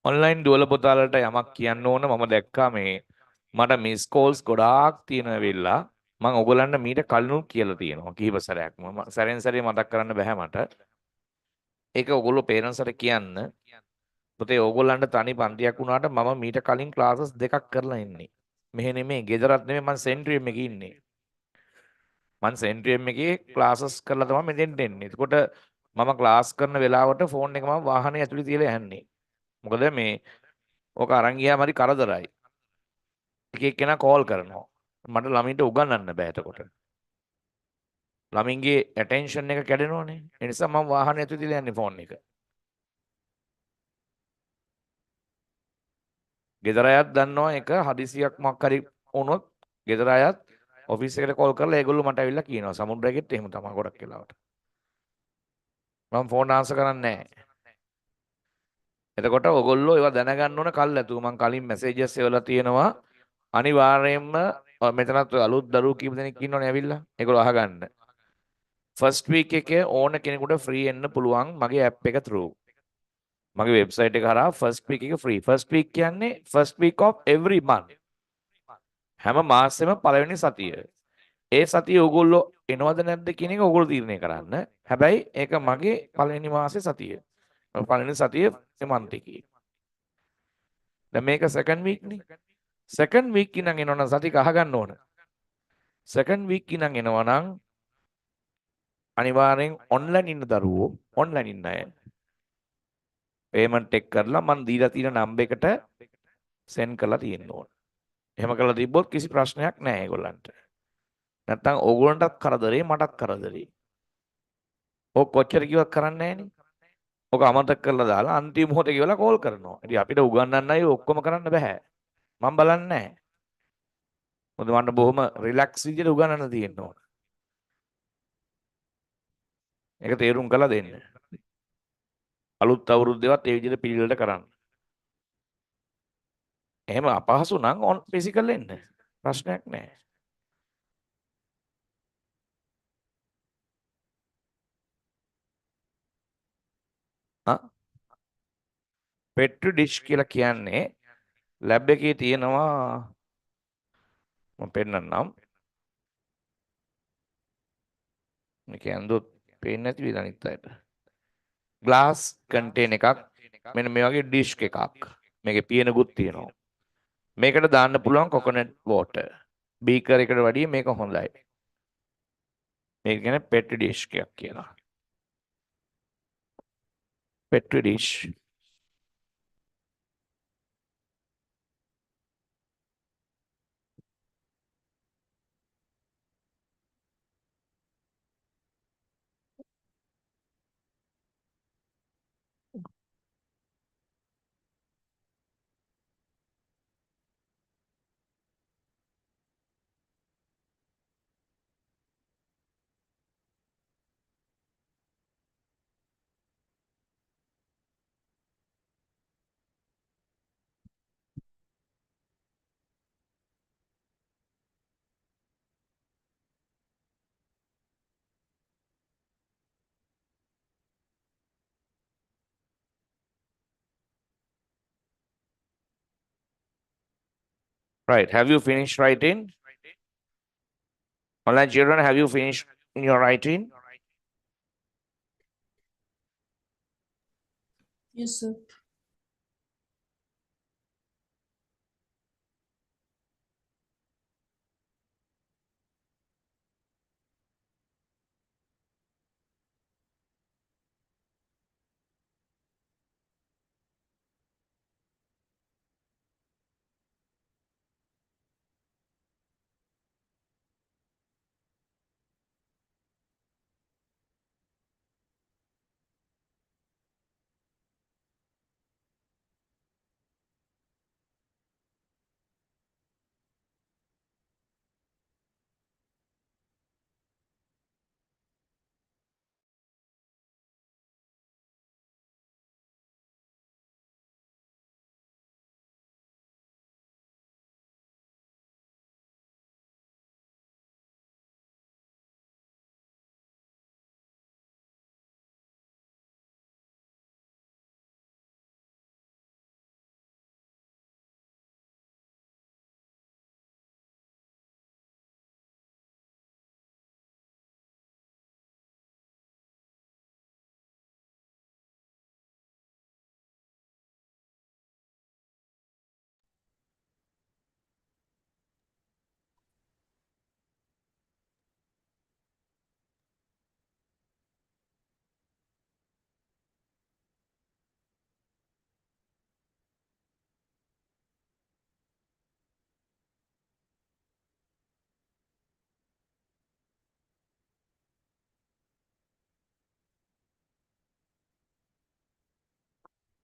ඔන්ලයින් දුවල පුතාලට යමක් කියන්න ඕන මම දැක්කා මේ මට මිස් කෝල්ස් ගොඩාක් තියෙන වෙලා මම ඔයගොල්ලන්ට මීට කලිනුත් කියලා තියෙනවා කිහිප සැරයක්ම සැරෙන් සැරේ මතක් කරන්න බෑ මට ඒක ඔයගොල්ලෝ පේරන්ට්ස්ට කියන්න පුතේ ඔයගොල්ලන්ට තනි පන්තියක් වුණාට මම මීට කලින් ක්ලාසස් දෙකක් කරලා ඉන්නේ මෙහෙ නෙමෙයි ගෙදරත් නෙමෙයි මම සෙන්ට්‍රියම් එකේ ඉන්නේ මම සෙන්ට්‍රියම් එකේ ක්ලාසස් කරලා තමයි මෙතෙන්ට එන්නේ එතකොට මම ක්ලාස් කරන වෙලාවට ෆෝන් එක මම වාහනේ ඇතුලේ තියලා යන්නේ මොකද මේ ඕක අරන් ගියාම හරි කරදරයි. එක එක්කෙනා කෝල් කරනවා. මට ළමින්ට උගන්වන්න බෑ එතකොට. ළමින්ගේ ඇටෙන්ෂන් එක කැඩෙනවනේ. ඒ නිසා මම වාහනේ ඇතුලේ තියලා යන්නේ ෆෝන් එක. ගෙදර අයත් දන්නවා එක හදිසියක් මොකක් හරි වුණොත් ගෙදර අයත් ඔෆිස් එකට කෝල් කරලා ඒගොල්ලෝ මට ඇවිල්ලා කියනවා. සමුද්‍රයකෙත් එහෙම තමයි ගොඩක් වෙලාවට. මම ෆෝන් ආන්සර් කරන්නේ නැහැ. එතකොට ඔයගොල්ලෝ ඒවා දැනගන්න ඕන කල්ැතුව මම කලින් මැසේජස් එවලා තියෙනවා අනිවාර්යයෙන්ම මෙතනත් අලුත් දරුවෝ කීප දෙනෙක් ඉන්නවනේ ඇවිල්ලා ඒගොල්ලෝ අහගන්න ෆස්ට් වීක් එකේ ඕන කෙනෙකුට ෆ්‍රී එන්න පුළුවන් මගේ ඇප් එක through මගේ වෙබ්සයිට් එක හරහා ෆස්ට් වීක් එක ෆ්‍රී ෆස්ට් වීක් කියන්නේ first week of every month හැම මාසෙම පළවෙනි සතිය ඒ සතිය ඔයගොල්ලෝ එනවද නැද්ද කියන එක ඔයගොල්ලෝ තීරණය කරන්න හැබැයි ඒක මගේ පළවෙනි මාසේ සතිය පළවෙනි සතිය month එකේ දැන් මේක සෙකන්ඩ් වීක් නේ සෙකන්ඩ් වීක් ඉඳන් එනවනම් සතික අහගන්න ඕන සෙකන්ඩ් වීක් ඉඳන් එනවනම් අනිවාර්යෙන් ඔන්ලයින් ඉන්න දරුවෝ ඔන්ලයින් ඉන්න අය පේමන්ට් එක කරලා මම දීලා තියෙන නම්බර් එකට සෙන්ඩ් කරලා තියෙන්න ඕන. එහෙම කරලා තිබ්බොත් කිසි ප්‍රශ්නයක් නැහැ ඒගොල්ලන්ට. නැත්තම් ඕගොල්ලන්ටත් කරදරේ මටත් කරදරේ. ඔක් කොච්චර කිව්වත් කරන්නේ නැහනේ. ඔක අමතක කරලා දාලා අන්තිම මොහොතේ කියලා කෝල් කරනවා. ඉතින් අපිට උගන්වන්නයි ඔක්කොම කරන්න බෑ. මම බලන්නේ නැහැ. මොකද මට බොහොම රිලැක්ස් විදිහට උගන්වන්න තියෙනවා. ඒක තේරුම් කරලා දෙන්න. අලුත් අවුරුද්දේවත් ඒ විදිහට පිළිවෙලට කරන්න. එහෙම අපහසු නම් ඔන් ෆිසිකල් එන්න. ප්‍රශ්නයක් නැහැ. පෙට්‍රි ඩිෂ් කියලා කියන්නේ ලැබ් එකේ තියෙනවා මම පෙන්නන්නම්. මේක ඇඳුත් පේන්නේ නැති වෙලා අනිත් අයට. ග්ලාස් කන්ටේන එකක් මෙන්න මේ වගේ ඩිෂ් එකක්. මේකේ පියනකුත් තියෙනවා. මේකට දාන්න පුළුවන් කොකොනට් වෝටර්. බීකර් එකට වැඩිය මේක හොඳයි. මේක කියන්නේ පෙට්‍රි ඩිෂ් එකක් කියලා. පෙට්‍රි dish. Right. Have you finished writing? Online children, have you finished in your writing? Yes, sir.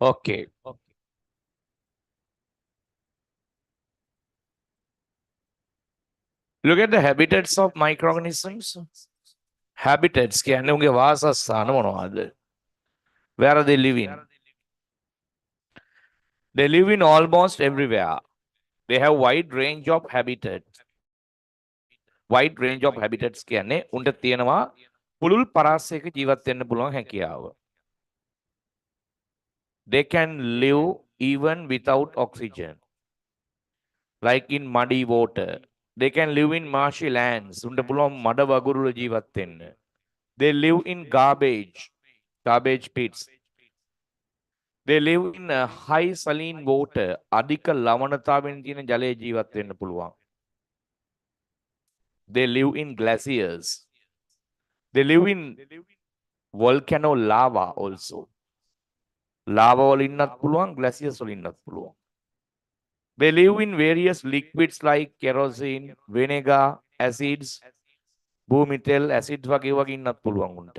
Okay. Look at the habitats of microorganisms. Habitats කියන්නේ උන්ගේ වාසස්ථාන මොනවද? Where are they living? They live in almost everywhere. They have wide range of habitats. Wide range of habitats කියන්නේ උන්ට තියෙනවා පුළුල් පරාසයක ජීවත් වෙන්න පුළුවන් හැකියාව. They can live even without oxygen. Like in muddy water. They can live in marshy lands. උන්ට පුළුවන් මඩ වගුරුල ජීවත් වෙන්න. They live in garbage pits. They live in high saline water. අධික ලවණතාවයෙන් තියෙන ජලයේ ජීවත් වෙන්න පුළුවන්. They live in glaciers. They live in volcano lava also. Lava වල ඉන්නත් පුළුවන්, glaciers වල ඉන්නත් පුළුවන්. They live in various liquids like kerosene, vinegar, acids, භූමිතෙල්, acids වගේ ඉන්නත් පුළුවන් උන්ට.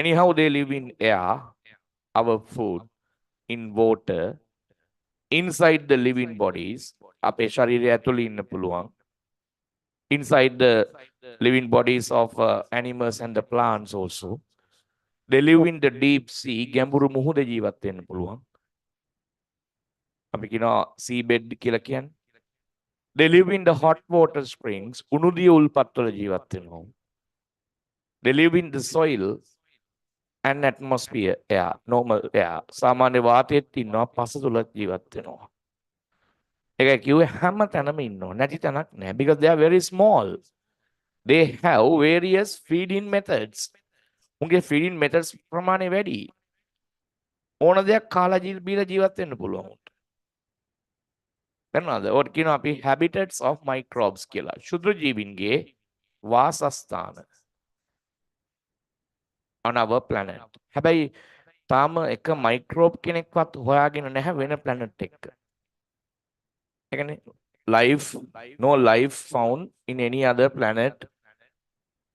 Anyhow, they live in air, our food, in water, inside the living bodies. අපේ ශරීරය ඇතුළේ ඉන්න පුළුවන්. Inside the living bodies of animals and the plants also. They live in the deep sea, ගැඹුරු මුහුද ජීවත් වෙන්න පුළුවන්. අපි කියනවා sea bed කියලා කියන්නේ. They live in the hot water springs, උණුදිය උල්පත්වල ජීවත් වෙනවා. They live in the soil and atmosphere air, normal air. සාමාන්‍ය වාතයේත් ඉන්නවා, පස තුලත් ජීවත් වෙනවා. ඒක කිව්වේ හැම තැනම ඉන්නවා. නැති තැනක් නැහැ. Because they are very small. They have various feeding methods. උන්ගේ feeding methods ප්‍රමාණය වැඩි. ඕන දෙයක් කාලා බීලා ජීවත් වෙන්න පුළුවන් උන්ට. වෙනවාද? ඔට කියනවා අපි habitats of microbes කියලා. ශුද්‍ර ජීවීන්ගේ වාසස්ථාන. On our planet. හැබැයි තාම එක මයික්‍රෝබ් කෙනෙක්වත් හොයාගෙන නැහැ වෙන planet එකක. ඒ කියන්නේ life, no life found in any other planet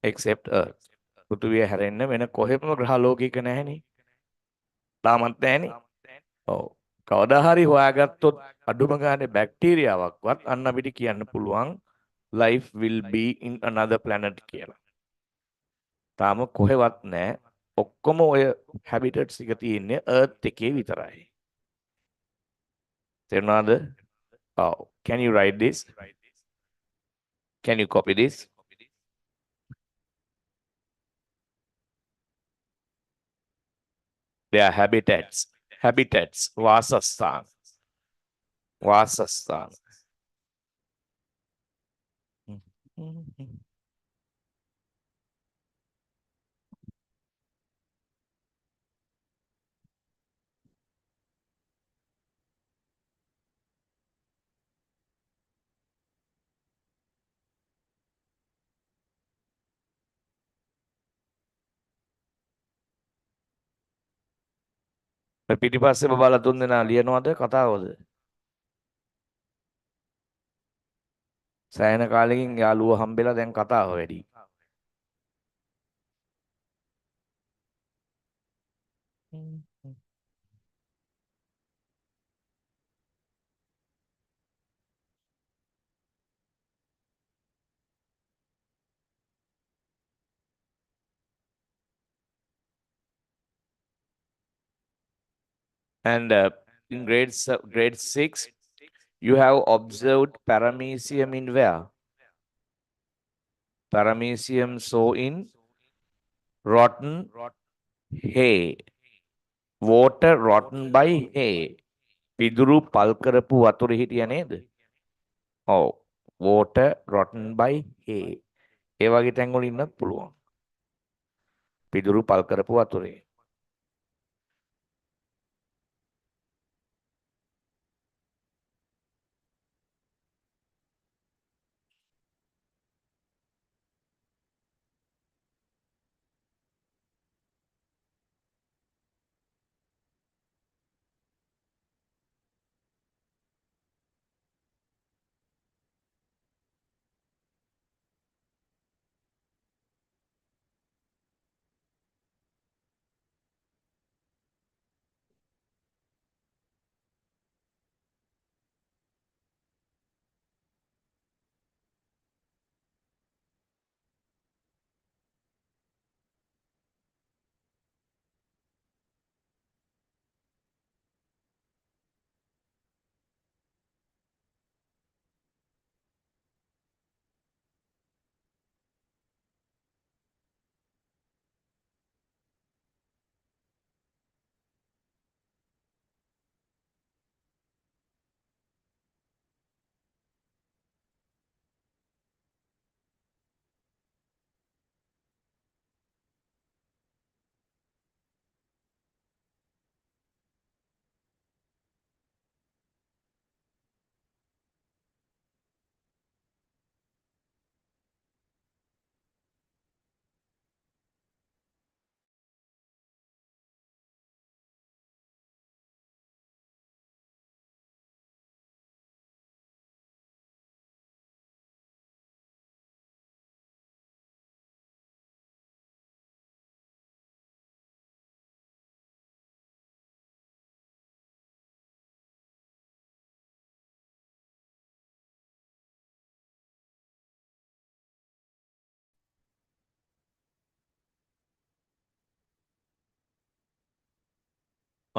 except Earth. පෘථිවිය හැරෙන්න වෙන කොහෙත්ම ග්‍රහ ලෝකයක නැහැනේ. තාමත් නැහැනේ. ඔව්. කවදා හරි හොයාගත්තොත් අඩුම ගානේ බැක්ටීරියාවක්වත් අන්න අපිට කියන්න පුළුවන් life will be in another planet කියලා. තාම කොහෙවත් නැහැ. ඔක්කොම ඔය habitats එක තියෙන්නේ Earth එකේ විතරයි. තේරුණාද? Oh, can you write this? Can you copy this? They are habitats. Habitats. Vasasthan. Vasasthan. පිටිපස්සේ බබාලා තුන් දෙනා ලියනවද කතාවද? සෑහෙන කාලෙකින් යාළුවෝ හම්බෙලා දැන් කතාව වැඩි. And in grade 6, you have observed paramecium in where? Paramecium sow in rotten hay. Water rotten by hay. පිදුරු පල් කරපු වතුරේ හිටියා නේද? ඔව්. Water rotten by hay. ඒ වගේ තැන් වල ඉන්නත් පුළුවන්. පිදුරු පල් කරපු වතුරේ.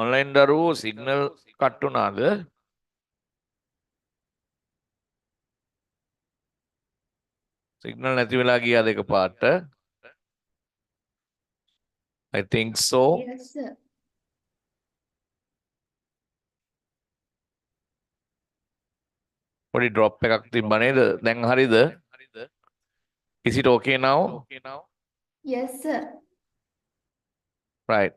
online දරුවෝ signal cut වුණාද? signal නැති වෙලා ගියාද එකපාරට? I think so. Yes, sir. පොඩි drop එකක් තිබ්බා නේද? දැන් හරිද? Is it okay now? Yes, sir. Right.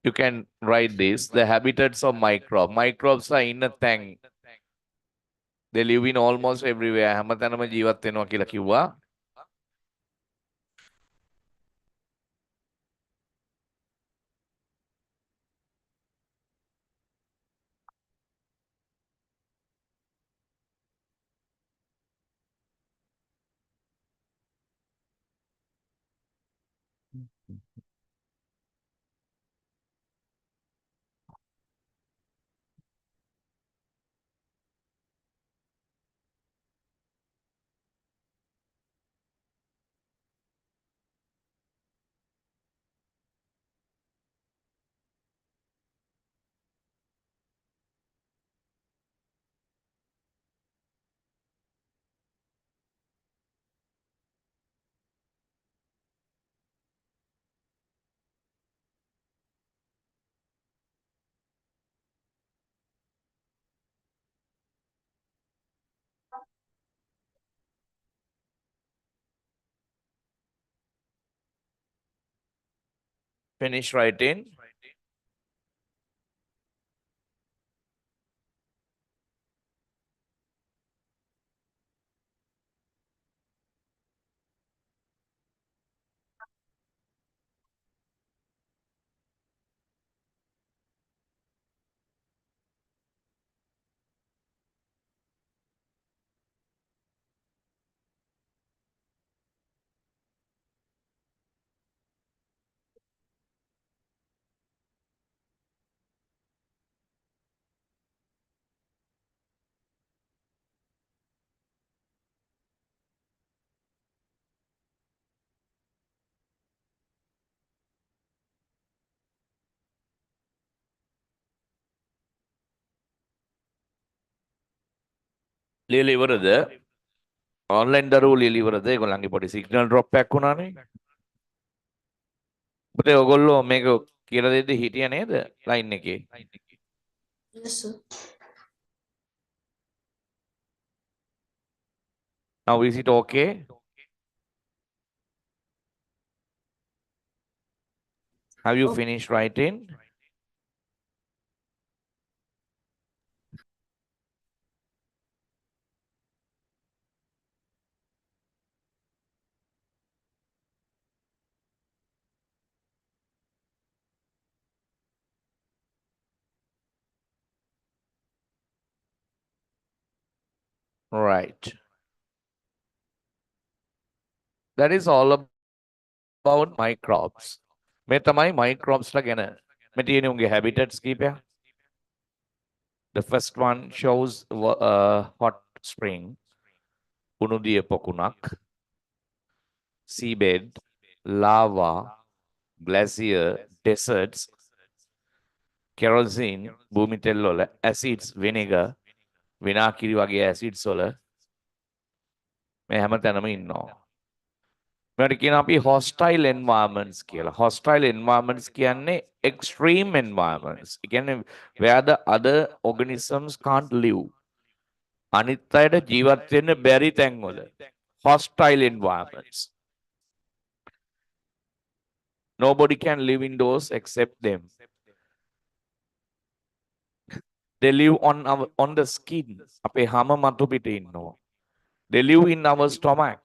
You can write this. The habitats of microbes. Microbes are in a tank. They live in almost everywhere. හැමතැනම ජීවත් වෙනවා කියලා කිව්වා. Finish writing. ලියලා ඉවරද? online දරුවෝ ලියලා ඉවරද? ඒගොල්ලන්ගේ පොඩි signal drop එකක් වුණානේ. පුතේ ඔයගොල්ලෝ මේක කියලා දෙද්දි හිටියා නේද? line එකේ. Yes, sir. Now is it okay? Have you finished writing? Right. That is all about microbes. මේ තමයි microbes ලා ගැන. මේ තියෙන උන්ගේ habitats කීපයක්. The first one shows hot spring, උණුදිය පොකුණක්, seabed, lava, glacier, deserts, kerosene, භූමි තෙල් වල, acids, vinegar, විනාකිරි වගේ acids වල මේ හැමතැනම ඉන්නවා. මේකට කියන අපි hostile environments කියලා. Hostile environments කියන්නේ extreme environments. ඒ කියන්නේ where the other organisms can't live. අනිත් අයට ජීවත් වෙන්න බැරි තැන්වල. Hostile environments. Nobody can live in those except them. They live on the skin. අපේ හම මතු පිටේ ඉන්නවා. They live in our stomach.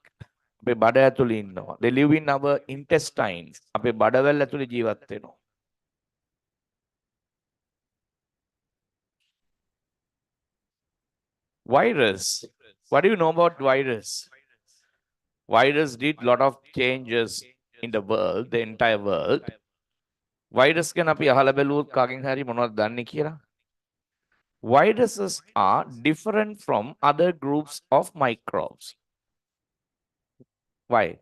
අපේ බඩ ඇතුලේ ඉන්නවා. They live in our intestines. අපේ බඩවැල් ඇතුලේ ජීවත් වෙනවා. Virus. What do you know about virus? Virus did lot of changes in the world, the entire world. Virus ගැන අපි අහලා බැලුවොත් කාගෙන් හරි මොනවද දන්නේ කියලා? Viruses are different from other groups of microbes. Why?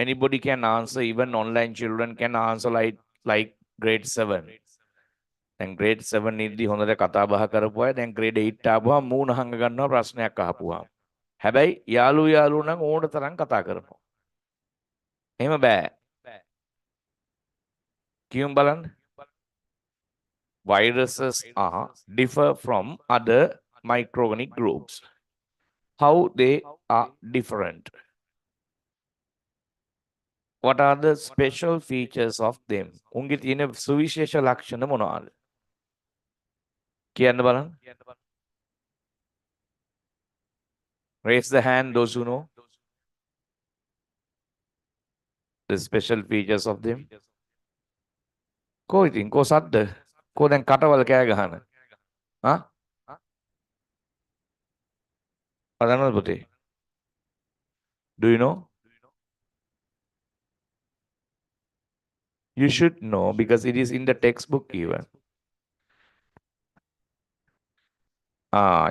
Anybody can answer, even online children can answer like like grade 7. දැන් grade 7 ඉද්දි හොඳට කතා බහ කරපු අය දැන් grade 8 ආපුවාම මූණ හංග ගන්නවා ප්‍රශ්නයක් අහපුවාම. හැබැයි යාළුවෝ නම් ඕන තරම් කතා කරනවා. එහෙම බෑ. කියමු බලන්න. Viruses are differ from other microorganic groups. How they are different? What are the special features of them? උන්ගේ තියෙන සුවිශේෂ ලක්ෂණ මොනවාද? කියන්න බලන්න. Raise the hand those who know the special features of them. කෝ ඉතින් කෝ සද්ද? කෝ දැන් කටවල් කෑ ගහන? හා? අදන්නද පුතේ? Do you know? You should know because it is in the textbook even.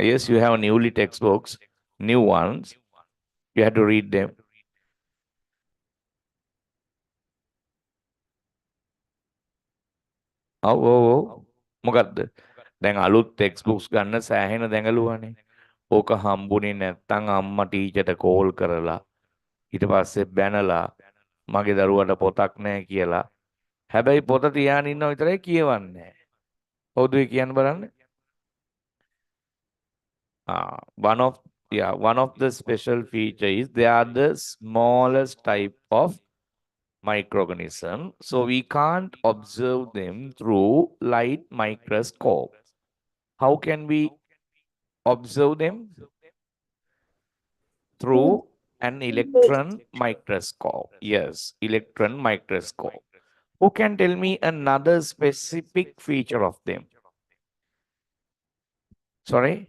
Yes, you have newly textbooks, new ones. You have to read them. මොකද්ද? දැන් අලුත් textbooks ගන්න සෑහෙන දැඟලුවානේ. ඕක හම්බුනේ නැත්තම් අම්මා ටීචර්ට කෝල් කරලා ඊට පස්සේ බැනලා මගේ දරුවට පොතක් නැහැ කියලා. හැබැයි පොත තියාගෙන ඉන්නව විතරයි කියවන්නේ. හොදුයි කියන්න බලන්න. One of the special feature is they are the smallest type of microorganism, so we can't observe them through light microscope. How can we observe them? Through an electron microscope. Yes, electron microscope. Who can tell me another specific feature of them? Sorry?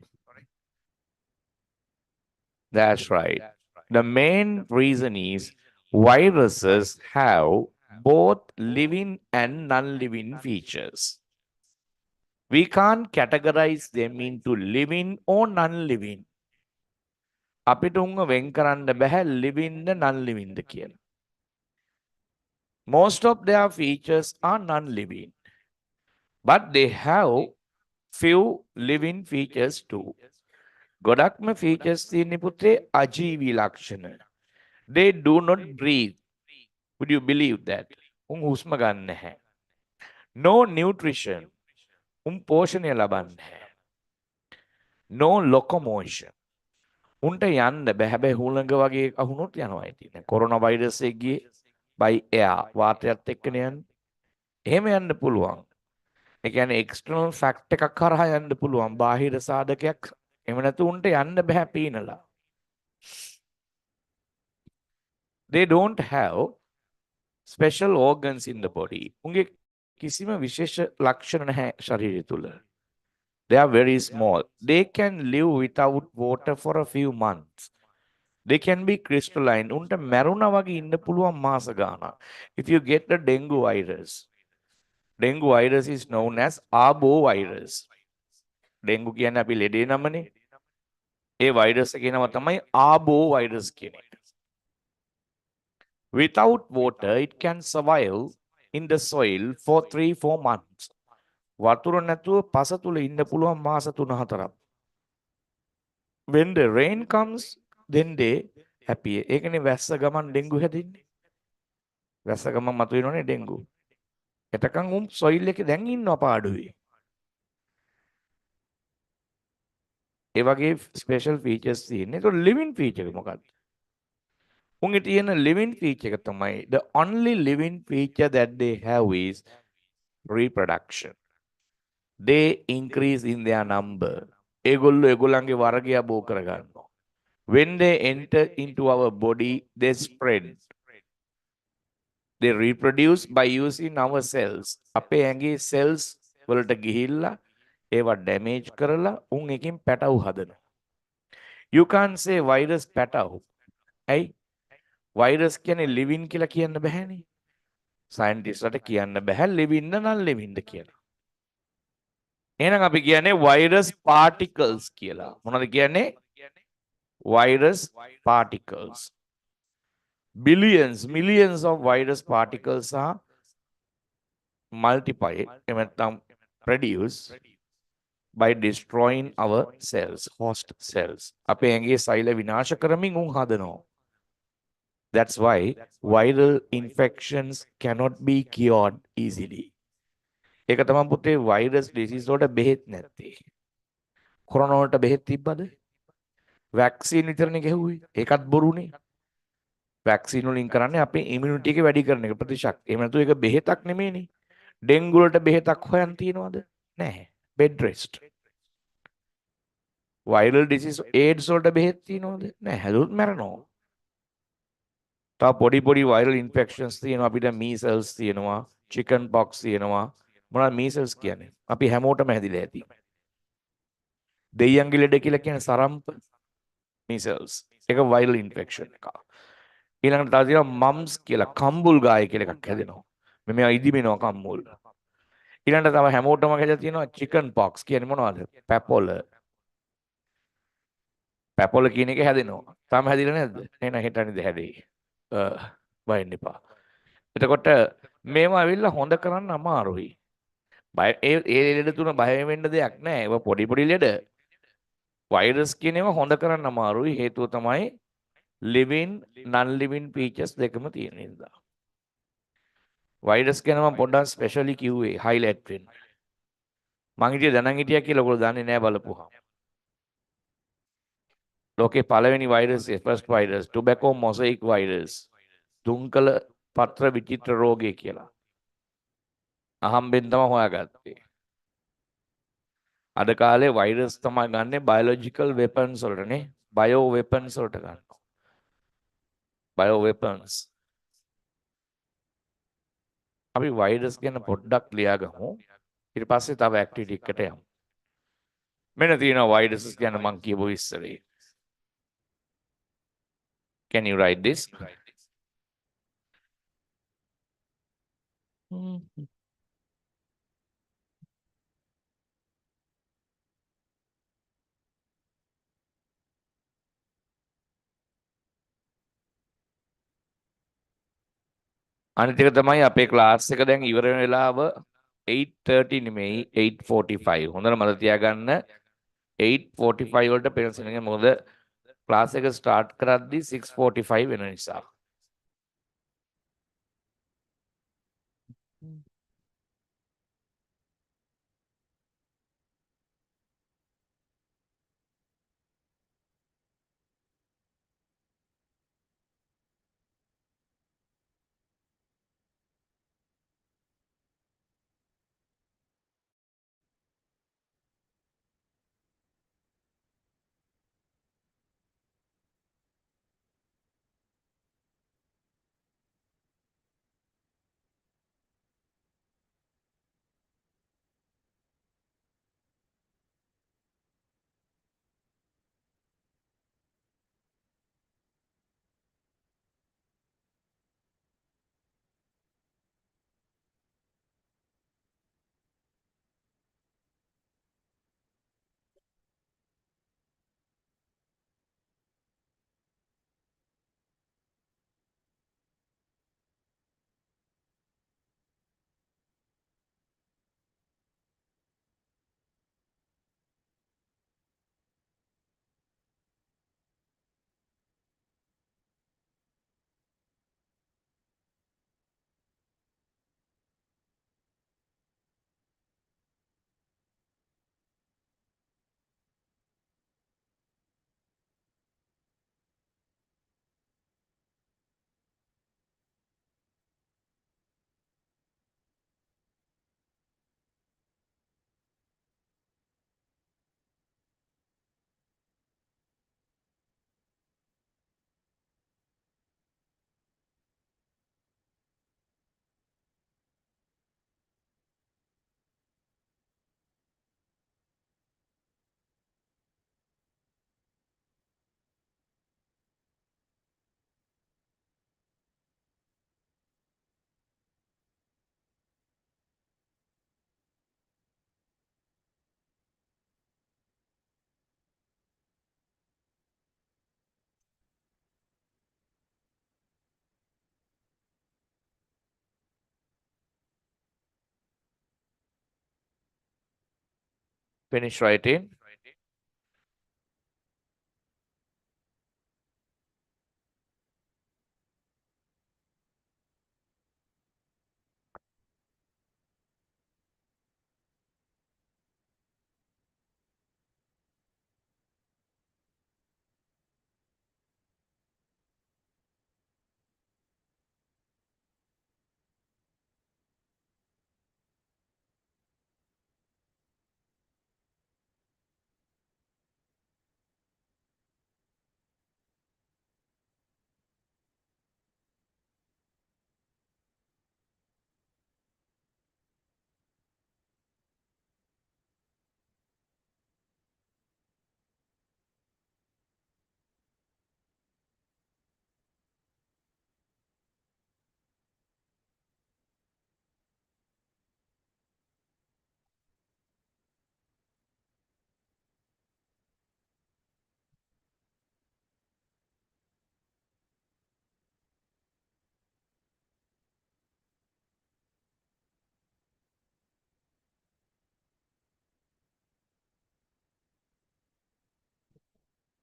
That's right. The main reason is viruses have both living and non-living features. We can't categorize them into living or non-living. අපිට උන්ව වෙන් කරන්න බෑ living ද non-living ද කියලා. Most of their features are non-living, but they have few living features too. ගොඩක්ම features තියෙන්නේ පුතේ අජීවී ලක්ෂණ. They do not breathe. Would you believe that? උන් හුස්ම ගන්න නැහැ. No nutrition. උන් පෝෂණය ලබන්නේ නැහැ. No locomotion. උන්ට යන්න බෑ. හැබැයි හුළඟ වගේ අහුනොත් යනවා ඉතින්. කොරෝනා වෛරස් එක ගියේ by air වාතයත් එක්කනේ යන්නේ. එහෙම යන්න පුළුවන්. ඒ කියන්නේ external fact එකක් කරහා යන්න පුළුවන්. බාහිර සාධකයක් එහෙම නැතු උන්ට යන්න බෑ පීනලා. They don't have special organs in the body. උන්ගේ කිසිම විශේෂ ලක්ෂණ නැහැ ශරීරය තුල. They are very small. They can live without water for a few months. They can be crystalline. උන්ට මැරුණා වගේ ඉන්න පුළුවන් මාස ගාණක්. If you get the dengue virus is known as arbovirus. dengue කියන්නේ අපි ලෙඩේ නමනේ. ඒ වෛරස් එකේ නම තමයි arbovirus කියන එක. Without water, it can survive in the soil for 3-4 months. වතුර නැතුව පස තුල ඉන්න පුළුවන් මාස 3-4ක්. When the rain comes, then they happy. ඒකනේ වැස්ස ගමන් ඩෙන්ගු හැදෙන්නේ. වැස්ස ගමන් මතුවෙනෝනේ ඩෙන්ගු. එතකන් සොයිල් එකේ දැන් ඉන්නවා පාඩුවේ. ඒ වගේ ස්පෙෂල් ෆීචර්ස් තියෙන්නේ. ඒක ලිවින් ෆීචර් එක මොකක්ද? උන්ගේ තියෙන ලිවින් ෆීචර් එක තමයි the only living feature that they have is reproduction. They increase in their number. ඒගොල්ලෝ ඒගොල්ලන්ගේ වර්ගය බෝ කරගන්නවා. When they enter into our body, they spread. They reproduce by using our cells. අපේ ඇඟේ cells වලට ගිහිල්ලා ඒවා damage කරලා උන් එකකින් පැටව් හදනවා. You can't say virus පැටව්. ඇයි? virus කියන්නේ living කියලා කියන්න බෑනේ. scientistට කියන්න බෑ living ද non-living ද කියලා. එහෙනම් අපි කියන්නේ virus particles කියලා. මොනවද කියන්නේ? virus particles. Billions, millions of virus particles are multiply එහෙම නැත්නම් produce by destroying our cells, host cells. අපේ ඇඟේ සෛල විනාශ කරමින් උන් හදනවා. That's why viral infections cannot be cured easily. ඒක තමයි පුතේ virus disease වලට බෙහෙත් නැත්තේ. කොරෝනා වලට බෙහෙත් තිබ්බද? වැක්සින් විතරනේ ගැහුවේ. ඒකත් බොරුනේ. වැක්සින් වලින් කරන්නේ අපේ ඉමුනිටි එක වැඩි කරන එක ප්‍රතිශක්තිය. එහෙම නැතු ඒක බෙහෙතක් නෙමෙයිනේ. ඩෙන්ගු වලට බෙහෙතක් හොයන් තියනවද? නැහැ. bed rest. viral disease AIDS වලට බෙහෙත් තියනවද? නැහැ. හැදුවොත් මැරෙනවා. තව පොඩි viral infections තියෙනවා අපිට measles තියෙනවා, chicken pox තියෙනවා. මොනවද measles කියන්නේ? අපි හැමෝටම හැදිලා ඇති. දෙයියන්ගේ ලෙඩ කියලා කියන්නේ සරම්ප measles. ඒක viral infection එකක්. ඊළඟට තව තියෙනවා mumps කියලා කම්බුල් ගාය කියලා එකක් හැදෙනවා. මෙයා ඉදිමෙනවා කම්බුල්. ඊළඟට තව හැමෝටම හැදලා තියෙනවා chicken pox කියන්නේ මොනවද? පැපොල. පැපොල කියන එක හැදෙනවා. තාම හැදිලා නැද්ද? එහෙනම් හෙට අනිද්ද හැදෙයි. බයින්න එපා. එතකොට මේවා ඇවිල්ලා හොඳ කරන්න අමාරුයි. බය ඒ ලෙඩ තුන බය වෙන්න දෙයක් නැහැ. ඒවා පොඩි ලෙඩ. වෛරස් කියන ඒවා හොඳ කරන්න අමාරුයි. හේතුව තමයි living non living features දෙකම තියෙන නිසා. වෛරස් ගැන මම පොඩ්ඩක් ස්පෙෂලි කිව්වේ highlight වෙන්න. මං හිතිය දැනන් හිටියා කියලා ඔයගොල්ලෝ දන්නේ නැහැ බලපුවා. ලෝකේ පළවෙනි virus first virus tobacco mosaic virus දුම්කල පත්‍ර විචිත්‍ර රෝගය කියලා. අහම්බෙන් තමයි හොයාගත්තේ. අද කාලේ වෛරස් තමයි ගන්නෙ biological weapons වලටනේ. bio weapons වලට ගන්නවා. bio weapons. අපි වෛරස් ගැන පොඩ්ඩක් ලියාගමු. ඊට පස්සේ තව ඇක්ටිවිටි එකකට යමු. මෙන්න තියෙනවා වෛරස් ගැන මං කියපු ඉස්සරේ. Can you write this? අනිත් එක තමයි අපේ ක්ලාස් එක දැන් ඉවර වෙන වෙලාව 8:30 නෙමෙයි 8:45. හොඳට මතක තියාගන්න 8:45 වලට පෙන්සන් එක මොකද ක්ලාස් එක ස්ටාර්ට් කරද්දි 6:45 වෙන නිසා. Finish writing.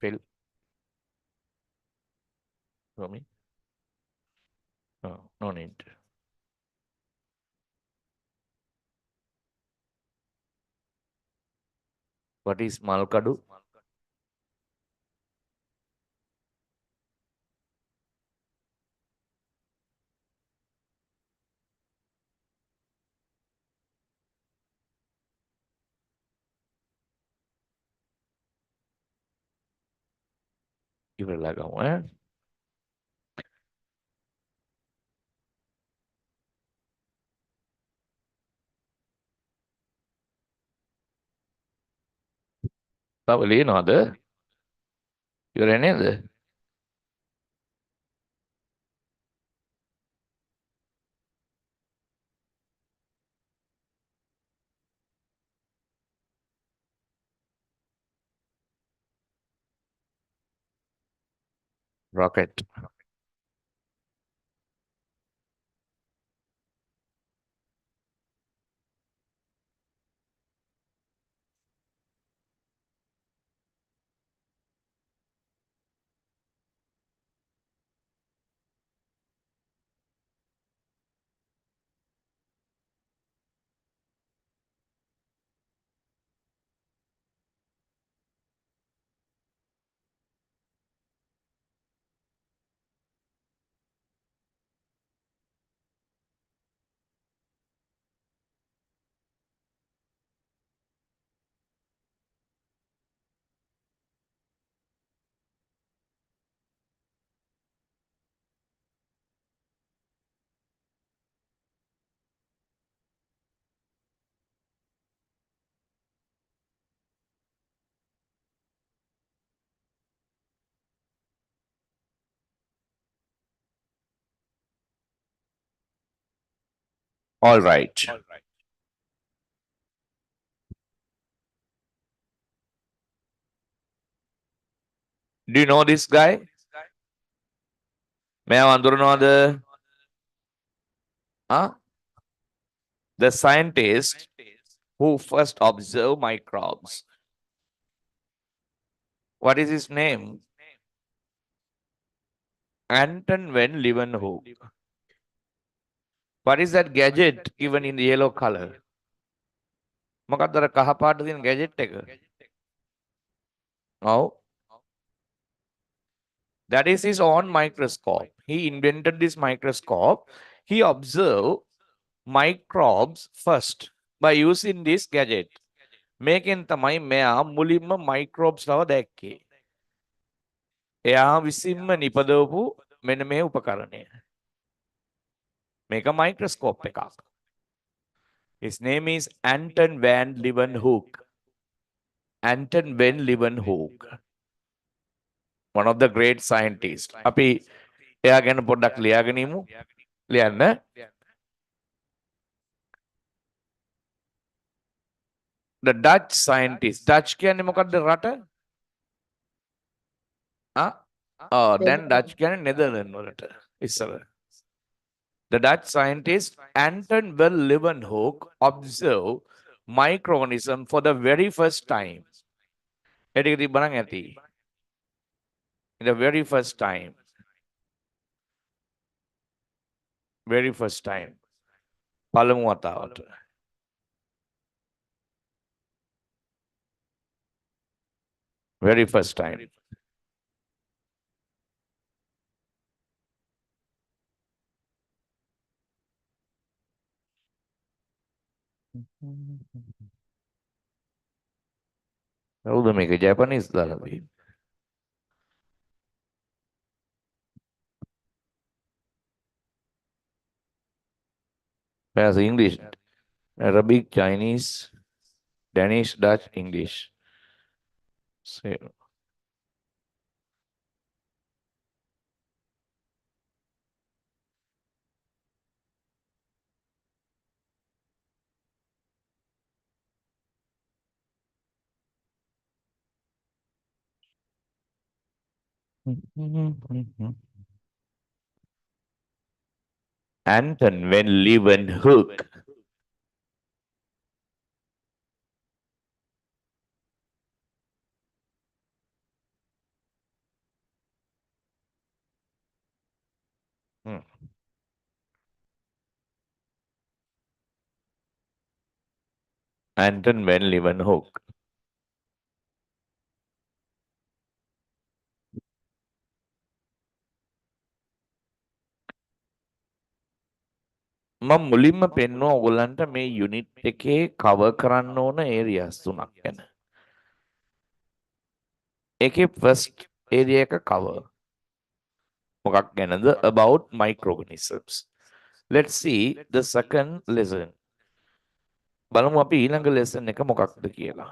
Fill. Romy. No, no need. What is Malkadu? ඉවරලා ගමු ඈ. තව ලියනවද? ඉවරයි නේද? Rocket. All right. Do you know this guy? මෙයා වඳුරනවද? Huh? The scientist who first observed microbes. What is his name? Anton van Leeuwenhoek. What is that gadget given in the yellow color? මොකක්ද අර කහ පාට තියෙන gadget එක? Oh. That is his own microscope. He invented this microscope. He observed microbes first by using this gadget. මේකෙන් තමයි මෙයා මුලින්ම microbes ලව දැක්කේ. එයා විසින්ම නිපදවපු මෙන්න මේ උපකරණය. මේක microscope එකක්. His name is Anton van Leeuwenhoek. Anton van Leeuwenhoek. One of the great scientists. අපි එයා ගැන පොඩ්ඩක් ලියාගෙන ඉමු. ලියන්න. The Dutch scientist. Dutch කියන්නේ මොකක්ද රට? දැන් Dutch කියන්නේ නෙදර්ලන්ඩ් වලට ඉස්සර. The Dutch scientist Anton van Leeuwenhoek observed microorganism for the very first time. Edik tibarang ati. In the very first time. Very first time. පළමු වතාවට. Very first time. කවුද මේක ජැපනීස් දාලා තියෙන්නේ? As English, Arabic, Chinese, Danish, Dutch, English. So, Anton van Leeuwenhoek. Anton van Leeuwenhoek. මම මුලින්ම පෙන්වුවා ඔයගොල්ලන්ට මේ යුනිට් එකේ කවර් කරන්න ඕන ඒරියාස් තුනක් ගැන. ඒකේ ෆස්ට් ඒරියා එක කවර්. මොකක් ගැනද? About microorganisms. Let's see the second lesson. බලමු අපි ඊළඟ lesson එක මොකක්ද කියලා.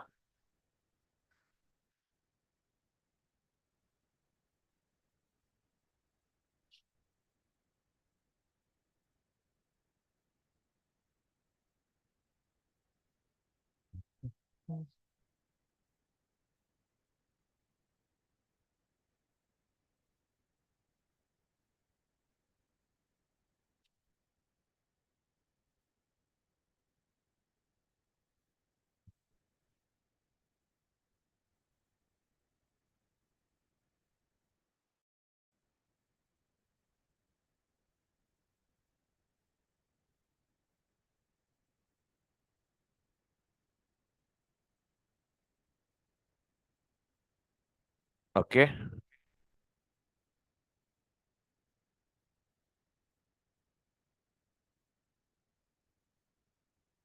Okay.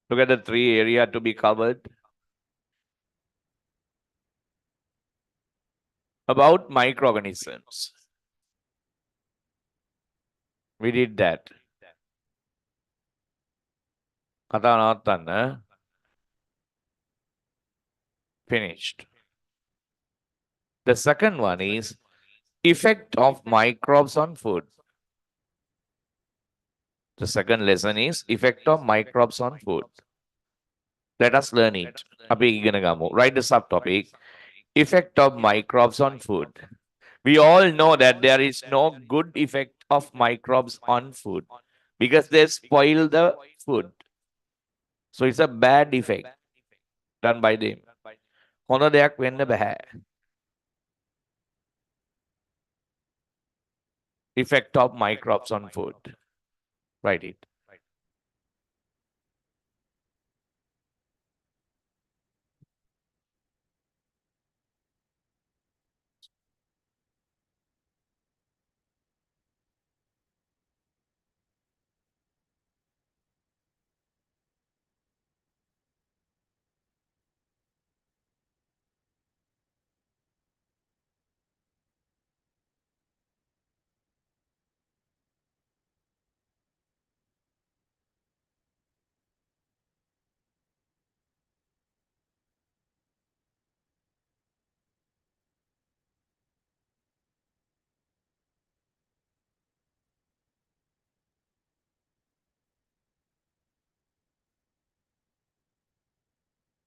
Look at the three area to be covered. About microorganisms. We did that. කතා නවත්තන්න. Finished. The second one is effect of microbes on food. The second lesson is effect of microbes on food. Let us learn it. අපි ඉගෙන ගමු. Write the subtopic. Effect of microbes on food. We all know that there is no good effect of microbes on food because they spoil the food. So it's a bad effect done by them. හොඳ දෙයක් වෙන්න බෑ. Effect of microbes on food. Write it.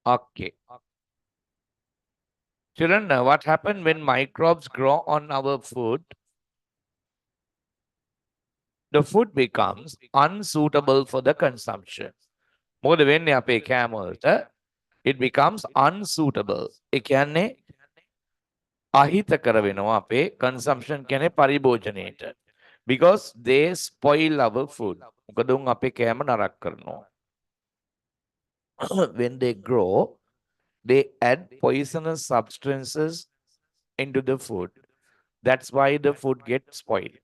Okay. Children, what happens when microbes grow on our food? The food becomes unsuitable for the consumption. මොකද වෙන්නේ අපේ කෑම වලට? it becomes unsuitable. ඒ කියන්නේ අහිතකර වෙනවා අපේ consumption කියන්නේ පරිභෝජනයේට. Because they spoil our food. මොකද උන් අපේ කෑම නරක කරනවා. When they grow, they add poisonous substances into the food. That's why the food gets spoiled.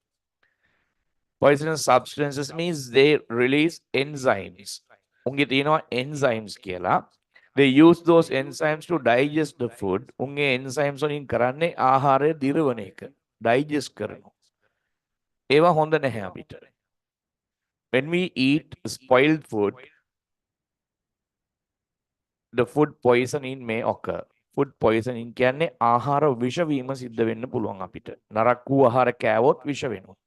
Poisonous substances means they release enzymes. උන්ගේ තියෙනවා enzymes කියලා. They use those enzymes to digest the food. උන්ගේ enzymes වලින් කරන්නේ ආහාරය දිරවන එක. Digest කරනවා. ඒවා හොඳ නැහැ අපිට. When we eat spoiled food, the food poisoning may occur. Food poisoning කියන්නේ ආහාර විෂ වීම සිද්ධ වෙන්න පුළුවන් අපිට. නරක වූ ආහාර කෑවොත් විෂ වෙනවා.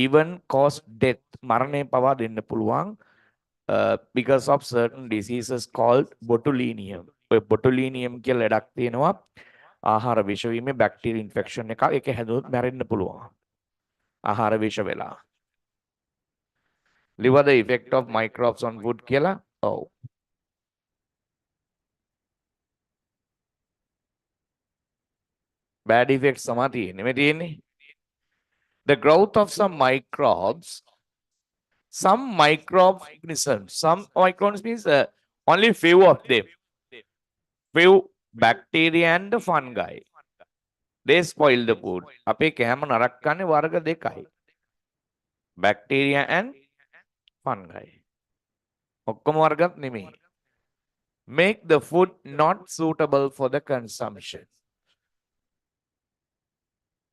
Even cause death, මරණය පවා දෙන්න පුළුවන් because of certain diseases called botulinum. ඔය botulinum කියලා ලෙඩක් තියෙනවා. ආහාර විෂ වීමේ බැක්ටීරියා ඉන්ෆෙක්ෂන් එකක්. ඒක හැදුනොත් මැරෙන්න පුළුවන්. ආහාර විෂ වෙලා. Liver the effect of microbes on food කියලා. Oh. Bad effects sama තියෙන්නේ. මේ තියෙන්නේ. The growth of some microbes, some microorganisms, some microorganisms means only few of them, few bacteria and the fungi, they spoil the food. අපේ කෑම නරක කරන්නේ වර්ග දෙකයි. Bacteria and fungi. ඔක්කොම වර්ගත් නෙමෙයි. Make the food not suitable for the consumption.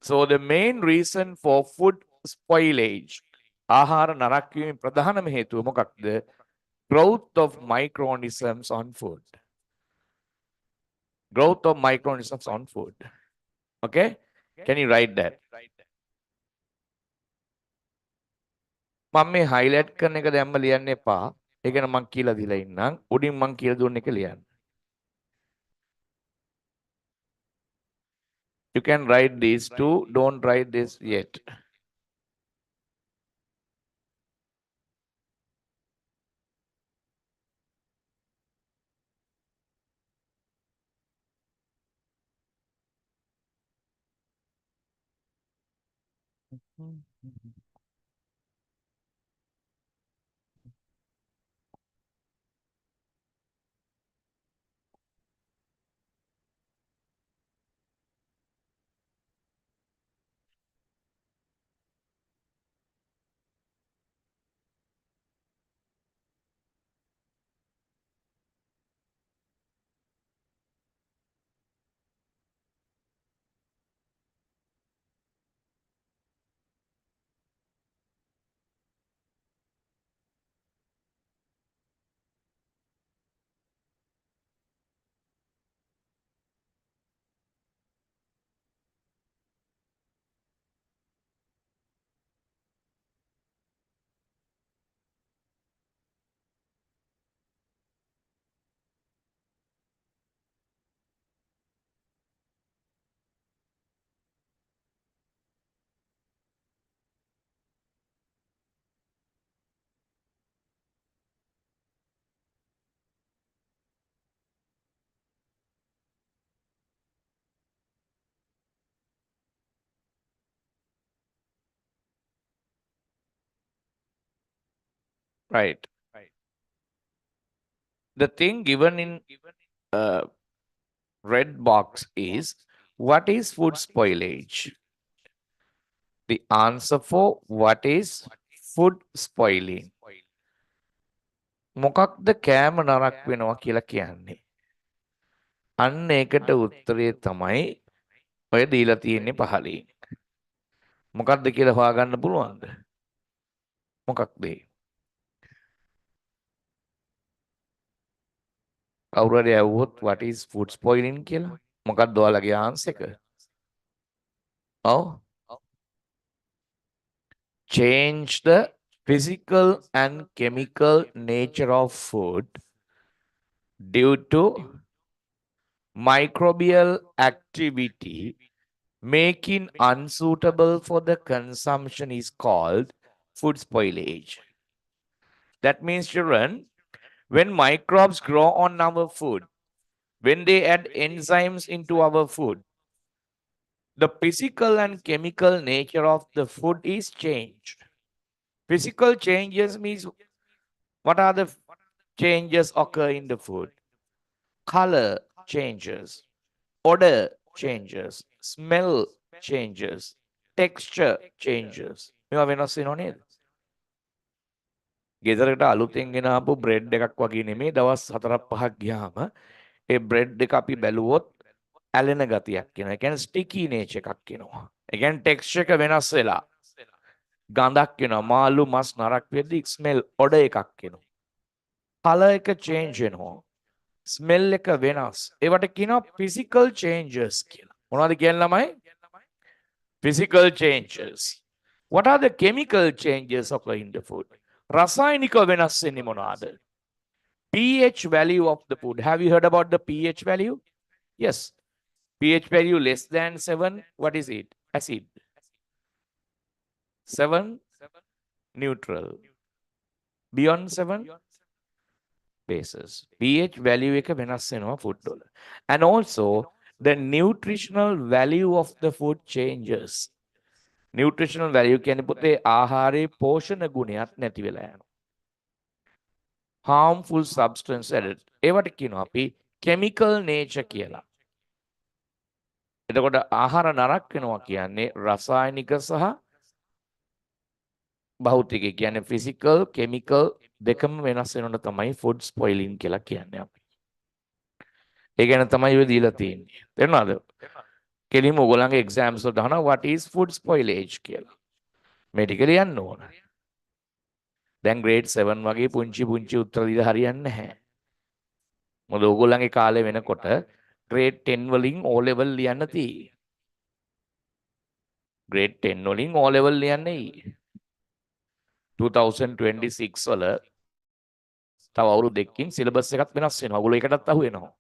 So the main reason for food spoilage, ආහාර නරක වීමේ ප්‍රධානම හේතුව මොකක්ද? Growth of microorganisms on food. Growth of microorganisms on food. Okay? Can you write that? මම මේ highlight කරන එක දැම්ම ලියන්න එපා. ඒක නම් මම කියලා දීලා ඉන්නම්. උඩින් මම කියලා දුන්න එක ලියන්න. You can write these two. Don't write this yet. Right. The thing given in red box is, what is food spoilage? The answer for what is food spoiling? මොකක්ද කෑම නරක වෙනවා කියලා කියන්නේ? අන්න ඒකට උත්තරේ තමයි ඔය දීලා තියෙන්නේ පහලින්. මොකක්ද කියලා හොයාගන්න පුළුවන්ද? මොකක්ද ඒ? කවුරු හරි ඇහුවොත් what is food spoiling කියලා? මොකක්ද ඔයාලගේ ආන්සර් එක? ඔව්. Change the physical and chemical nature of food due to microbial activity making unsuitable for the consumption is called food spoilage. That means, children, When microbes grow on our food, when they add enzymes into our food, the physical and chemical nature of the food is changed. Physical changes means what are the changes occur in the food? Color changes, odor changes, smell changes, texture changes. මේවා වෙනස් වෙනව නේද? ගෙදරට අලුතෙන් ගෙන ආපු bread එකක් වගේ නෙමෙයි දවස් 4-5ක් ගියාම ඒ බ්‍රෙඩ් එක අපි බැලුවොත් ඇලෙන ගතියක් එනවා. ඒ කියන්නේ ස්ටිකි නේචර් එකක් එනවා. ඒ කියන්නේ ටෙක්ස්චර් එක වෙනස් වෙලා ගඳක් එනවා. මාළු මස් නරක් වෙද්දි ස්මෙල් ඔඩර් එකක් එනවා. කලර් එක චේන්ජ් වෙනවා. ස්මෙල් එක වෙනස්. ඒවට කියනවා ෆිසිකල් චේන්ජස් කියලා. මොනවද කියන්නේ ළමයි? Physical changes. What are the chemical changes occur in the food? රසායනික වෙනස් වෙන්නේ මොනවාද? pH value of the food. Have you heard about the pH value? Yes. pH value less than 7. What is it? Acid. 7 neutral. Beyond 7 bases. pH value එක වෙනස් වෙනවා food වල. And also the nutritional value of the food changes. Nutritional value කියන්නේ පුතේ ආහාරයේ පෝෂණ ගුණයක් නැති වෙලා යනවා. Harmful substance added. ඒවට කියනවා අපි chemical nature කියලා. එතකොට ආහාර නරක වෙනවා කියන්නේ රසායනික සහ භෞතික කියන්නේ physical chemical දෙකම වෙනස් වෙනකොට තමයි food spoiling කියලා කියන්නේ අපි. ඒ ගැන තමයි ඔය දීලා තියෙන්නේ. තේරුණාද? කෙලින්ම ඔයගොල්ලන්ගේ exams වලට අහනවා what is food spoilage කියලා. මේ ටික ලියන්න ඕන. දැන් grade 7 වගේ පුංචි පුංචි උත්තර දීලා හරියන්නේ නැහැ. මොකද ඕගොල්ලන්ගේ කාලේ වෙනකොට grade 10 වලින් O level ලියන්න තියෙයි. grade 10 වලින් O level ලියන්නේ 2026 වල තව අවුරුදු දෙකකින් සිලබස් එකත් වෙනස් වෙනවා. ඔයගොල්ලෝ ඒකටත් අහු වෙනවා.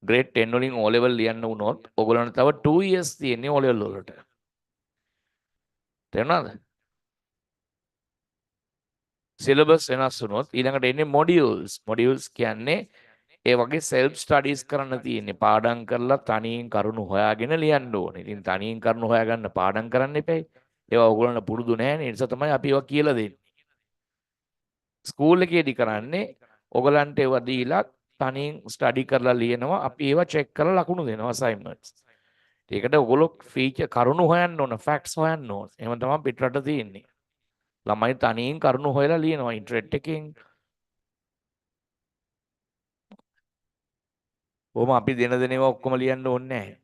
grade 10 වලින් O level ලියන්න වුණොත් ඔයගොල්ලන්ට තව 2 years තියෙන්නේ O level වලට. තේරුණාද? සිලබස් වෙනස් වුණොත් ඊළඟට එන්නේ modules. modules කියන්නේ ඒ වගේ self studies කරන්න තියෙන්නේ. පාඩම් කරලා තනියෙන් කරුණු හොයාගෙන ලියන්න ඕනේ. ඉතින් තනියෙන් කරුණු හොයාගන්න පාඩම් කරන්න එපයි. ඒවා ඔයගොල්ලන්ට පුරුදු නැහැ. ඒ නිසා තමයි අපි ඒවා කියලා දෙන්නේ. ස්කූල් එකේදී කරන්නේ ඔයගලන්ට ඒවා දීලා තනියෙන් ස්ටඩි කරලා ලියනවා. අපි ඒවා චෙක් කරලා ලකුණු දෙනවා assignments. ඒකට ඔයගොල්ලෝ ෆීචර් කරුණු හොයන්න ඕන, ෆැක්ට්ස් හොයන්න ඕන. එහෙම තමයි පිටරට තියෙන්නේ. ළමයි තනියෙන් කරුණු හොයලා ලියනවා ඉන්ටර්නෙට් එකෙන්. කොහොම අපි දෙන ඒවා ඔක්කොම ලියන්න ඕනේ නැහැ.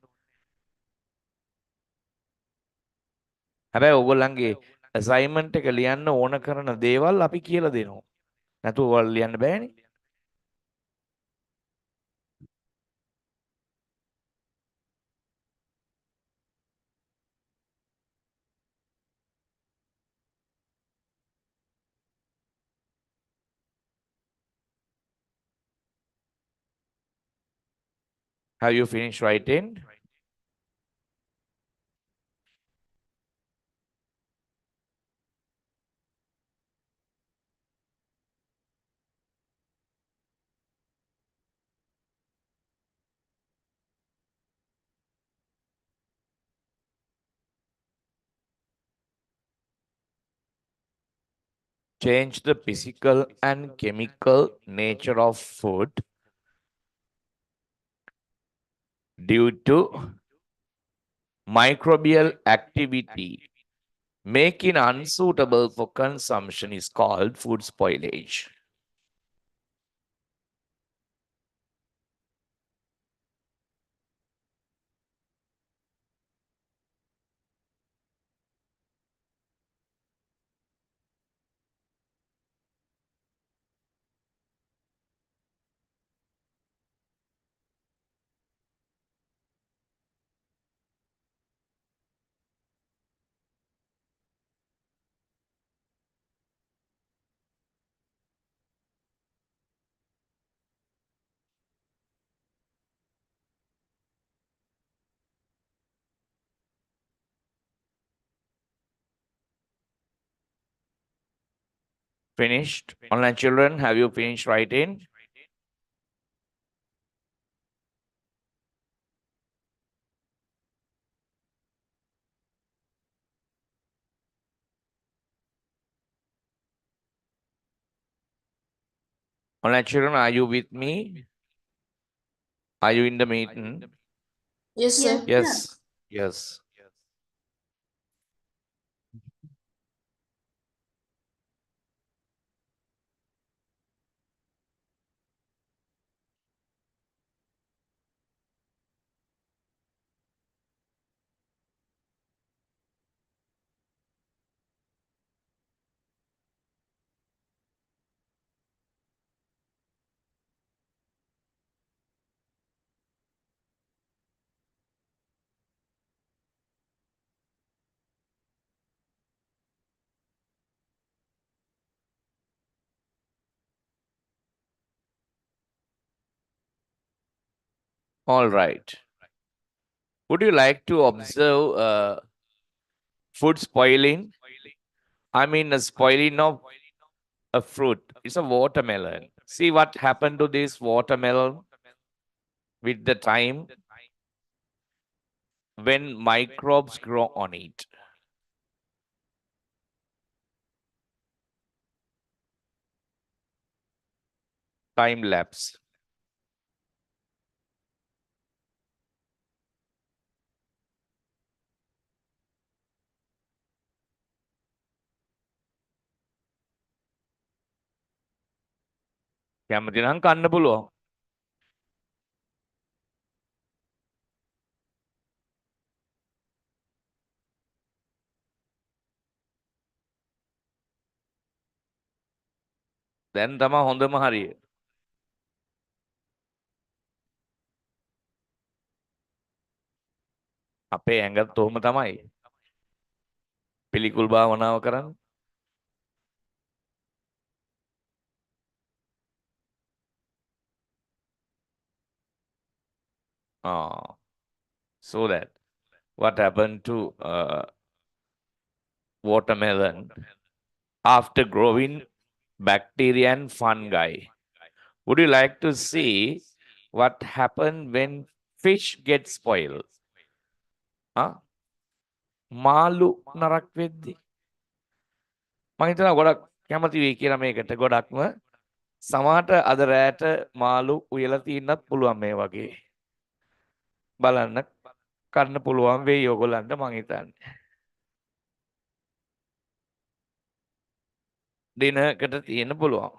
හැබැයි ඔයගොල්ලන්ගේ assignment එක ලියන්න ඕන කරන දේවල් අපි කියලා දෙනවා. නැතුව ඔයාලා ලියන්න බෑනේ. Have you finished writing? Change the physical and chemical nature of food due to microbial activity, making unsuitable for consumption is called food spoilage. Finished? Online children, have you finished writing? Online children, are you with me? Are you in the meeting? Yes, sir. Yes. Yes. All right. Would you like to observe food spoiling? I mean, the spoiling of a fruit. It's a watermelon. See what happened to this watermelon with the time when microbes grow on it. Time lapse. කැමති නම් කන්න පුළුවන්. දැන් තමයි හොඳම හරිය. අපේ ඇඟත් ඔහොම තමයි. පිළිකුල් භාවනාව කරන්න. So that what happened to watermelon after growing bacteria and fungi? Would you like to see what happened when fish get spoiled? Huh? මාළු නරක් වෙද්දි. මම හිතනවා ගොඩක් කැමති වෙයි කියලා මේකට ගොඩක්ම සමහරට අද රැට මාළු උයලා තින්නත් පුළුවන් මේ වගේ. බලන්න කන්න පුළුවන් වෙයි ඔයගොල්ලන්ට මං හිතන්නේ. දිනකට තියෙන්න පුළුවන්.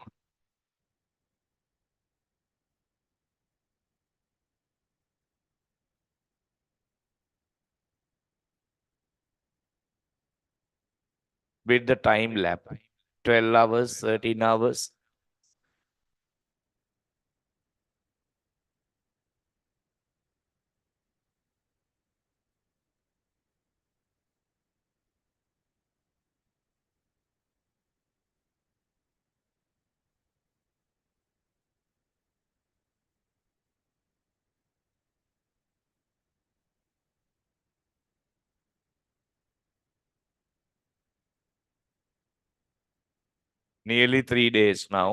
With the time lap 12 hours 13 hours nearly 3 days now.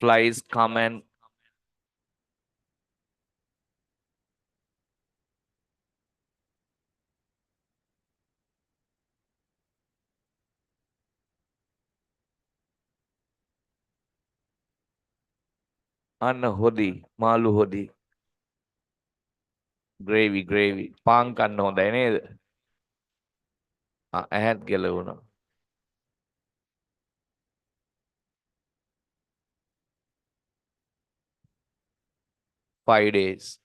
Flies come and අන්න හොදි මාළු හොදි gravy පාන් කන්න හොඳයි නේද? ඇහත් ගැලවුණා. 5 days.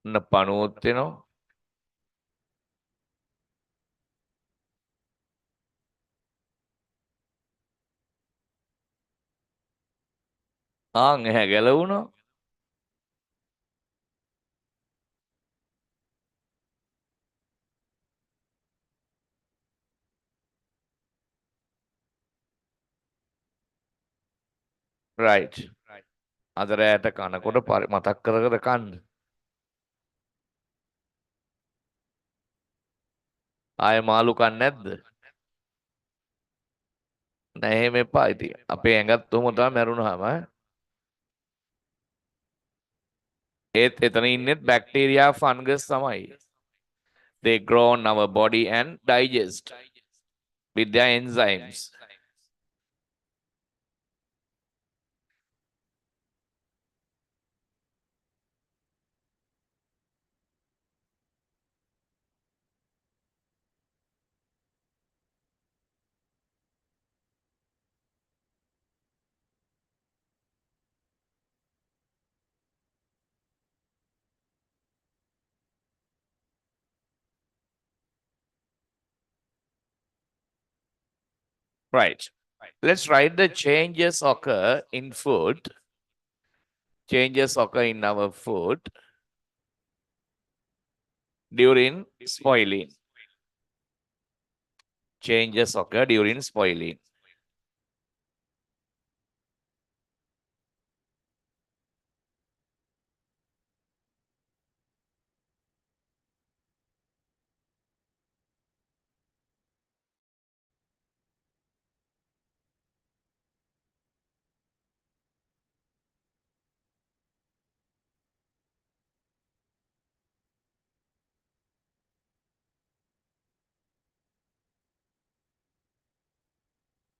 ඔන්න පණුවොත් වෙනවා. ආන් ඇහැ ගැලවුණා. right. අද රෑට කනකොට මතක් කර කර කන්න. ආයෙ මාළු කන්නේ නැද්ද? නෑ එහෙම එපා ඉතින්. අපේ ඇඟත් උම තමයි මැරුණාම ඈ. ඒත් එතන ඉන්නෙත් බැක්ටීරියා ෆන්ගස් තමයි. They grow on our body and digest with their enzymes. Right. Let's write the changes occur in food. Changes occur in our food during spoiling. Changes occur during spoiling.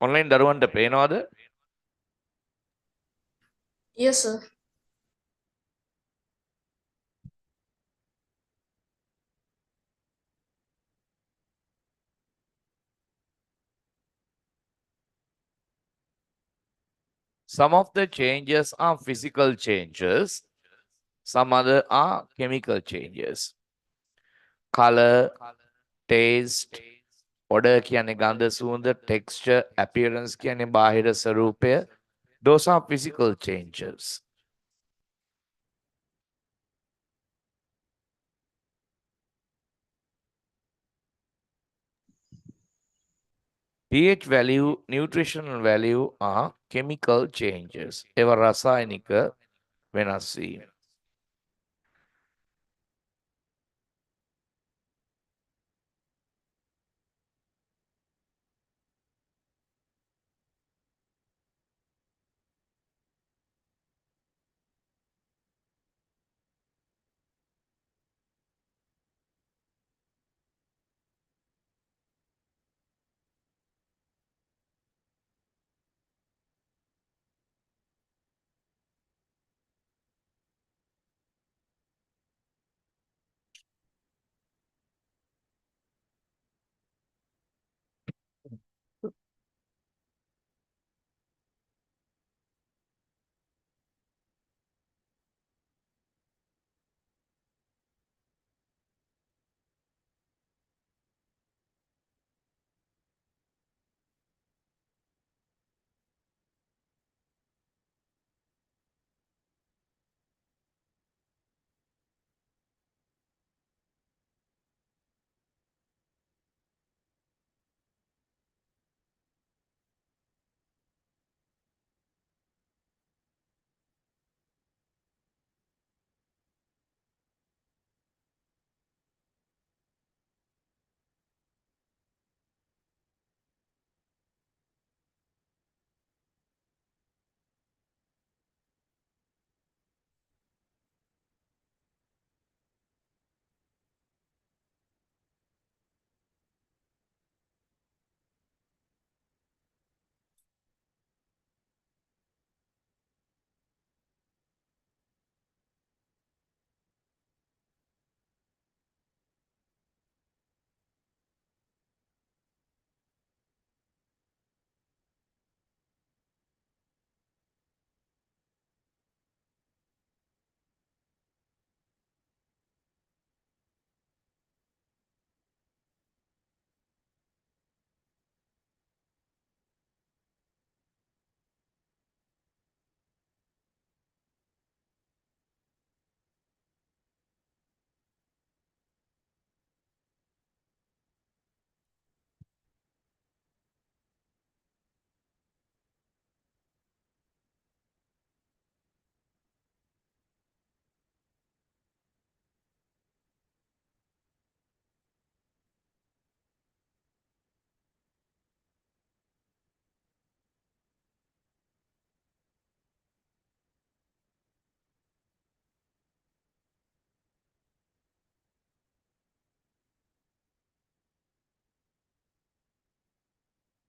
Online දරුවන්ට පේනවද? Yes, sir. Some of the changes are physical changes. Some other are chemical changes. Color, taste, odor කියන්නේ ගන්ධ සුවඳ, texture, appearance කියන්නේ බාහිර ස්වરૂපය. Those are physical changes. pH value, nutritional value are chemical changes. ඒවා රසායනික වෙනස් වීම.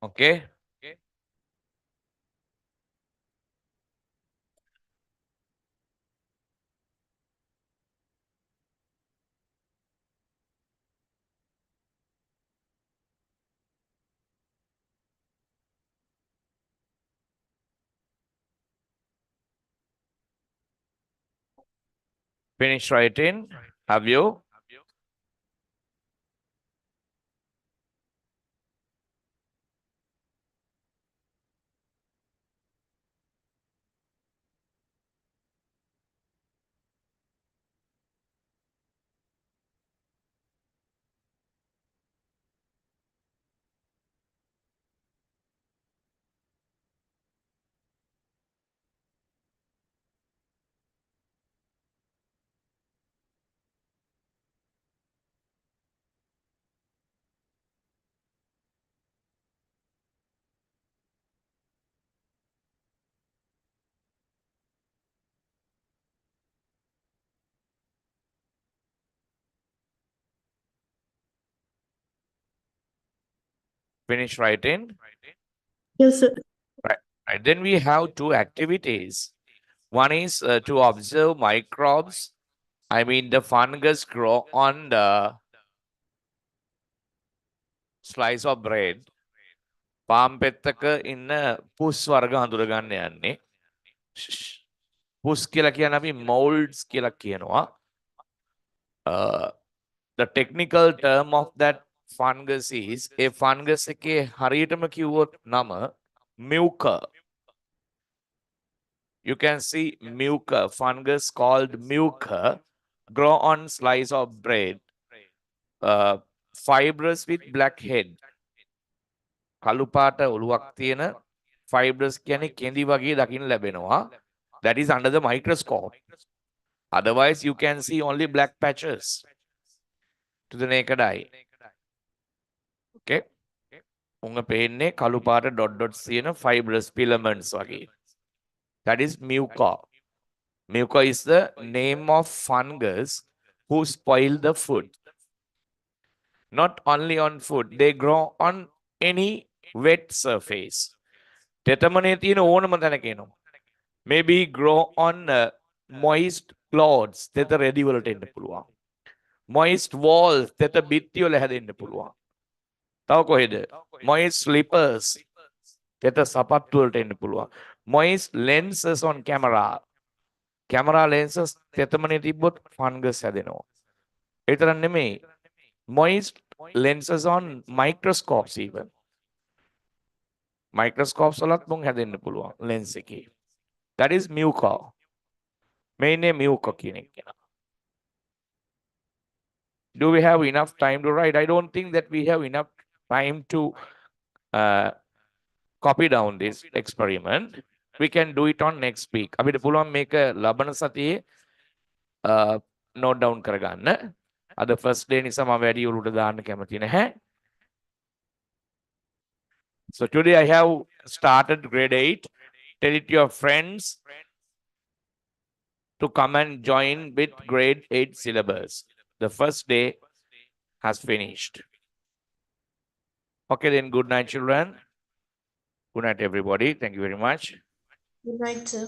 Okay. Finish writing. Have you? Finish writing. Yes, sir. Right. Right. Then we have two activities. One is to observe microbes. I mean, the fungus grow on the slice of bread. පාම් පෙත්තක ඉන්න පුස් වර්ග හඳුරගන්න යන්නේ. පුස් කියලා කියන අපි molds කියලා කියනවා. The technical term of that fungus is a fungus එකේ හරියටම කිව්වොත් නම mucor. You can see mucor, fungus called mucor, grow on slice of bread, fibrous with black head. කළු පාට ඔලුවක් තියෙන fibrous කියන්නේ කෙඳි වගේ දකින්න ලැබෙනවා. That is under the microscope. Otherwise, you can see only black patches to the naked eye. Okay. උංග පේන්නේ කළු පාට dots තියෙන fibrous filaments වගේ. That is mucor. Mucor is the name of fungus who spoil the food. Not only on food, they grow on any wet surface. තෙතමනේ තියෙන ඕනම තැනක එනවා. Maybe grow on moist clothes. තෙත රෙදි වලට එන්න පුළුවන්. Moist walls. තෙත බිත්ති වල හැදෙන්න පුළුවන්. තව කොහෙද? Moist slippers. තෙත සපත්තු වලට එන්න පුළුවන්. Moist lenses on camera. Camera lenses තෙතමනේ තිබ්බොත් fungus හැදෙනවා. ඒ තරම් නෙමෙයි. Moist lenses on microscopes even. Microscopes වලත් මුං හැදෙන්න පුළුවන් lens එකේ. That is mucor. Main name mucor කියන එක. Do we have enough time to write? I don't think that we have enough time to copy down this experiment. We can do it on next week. අපිට පුළුවන් මේක ලබන සතියේ note down කරගන්න. අද first day නිසා මම වැඩි උරුට දාන්න කැමති නැහැ. So today I have started grade 8. Tell it to your friends to come and join with grade 8 syllabus. The first day has finished. Okay, then good night, children. Good night, everybody. Thank you very much. Good night, sir.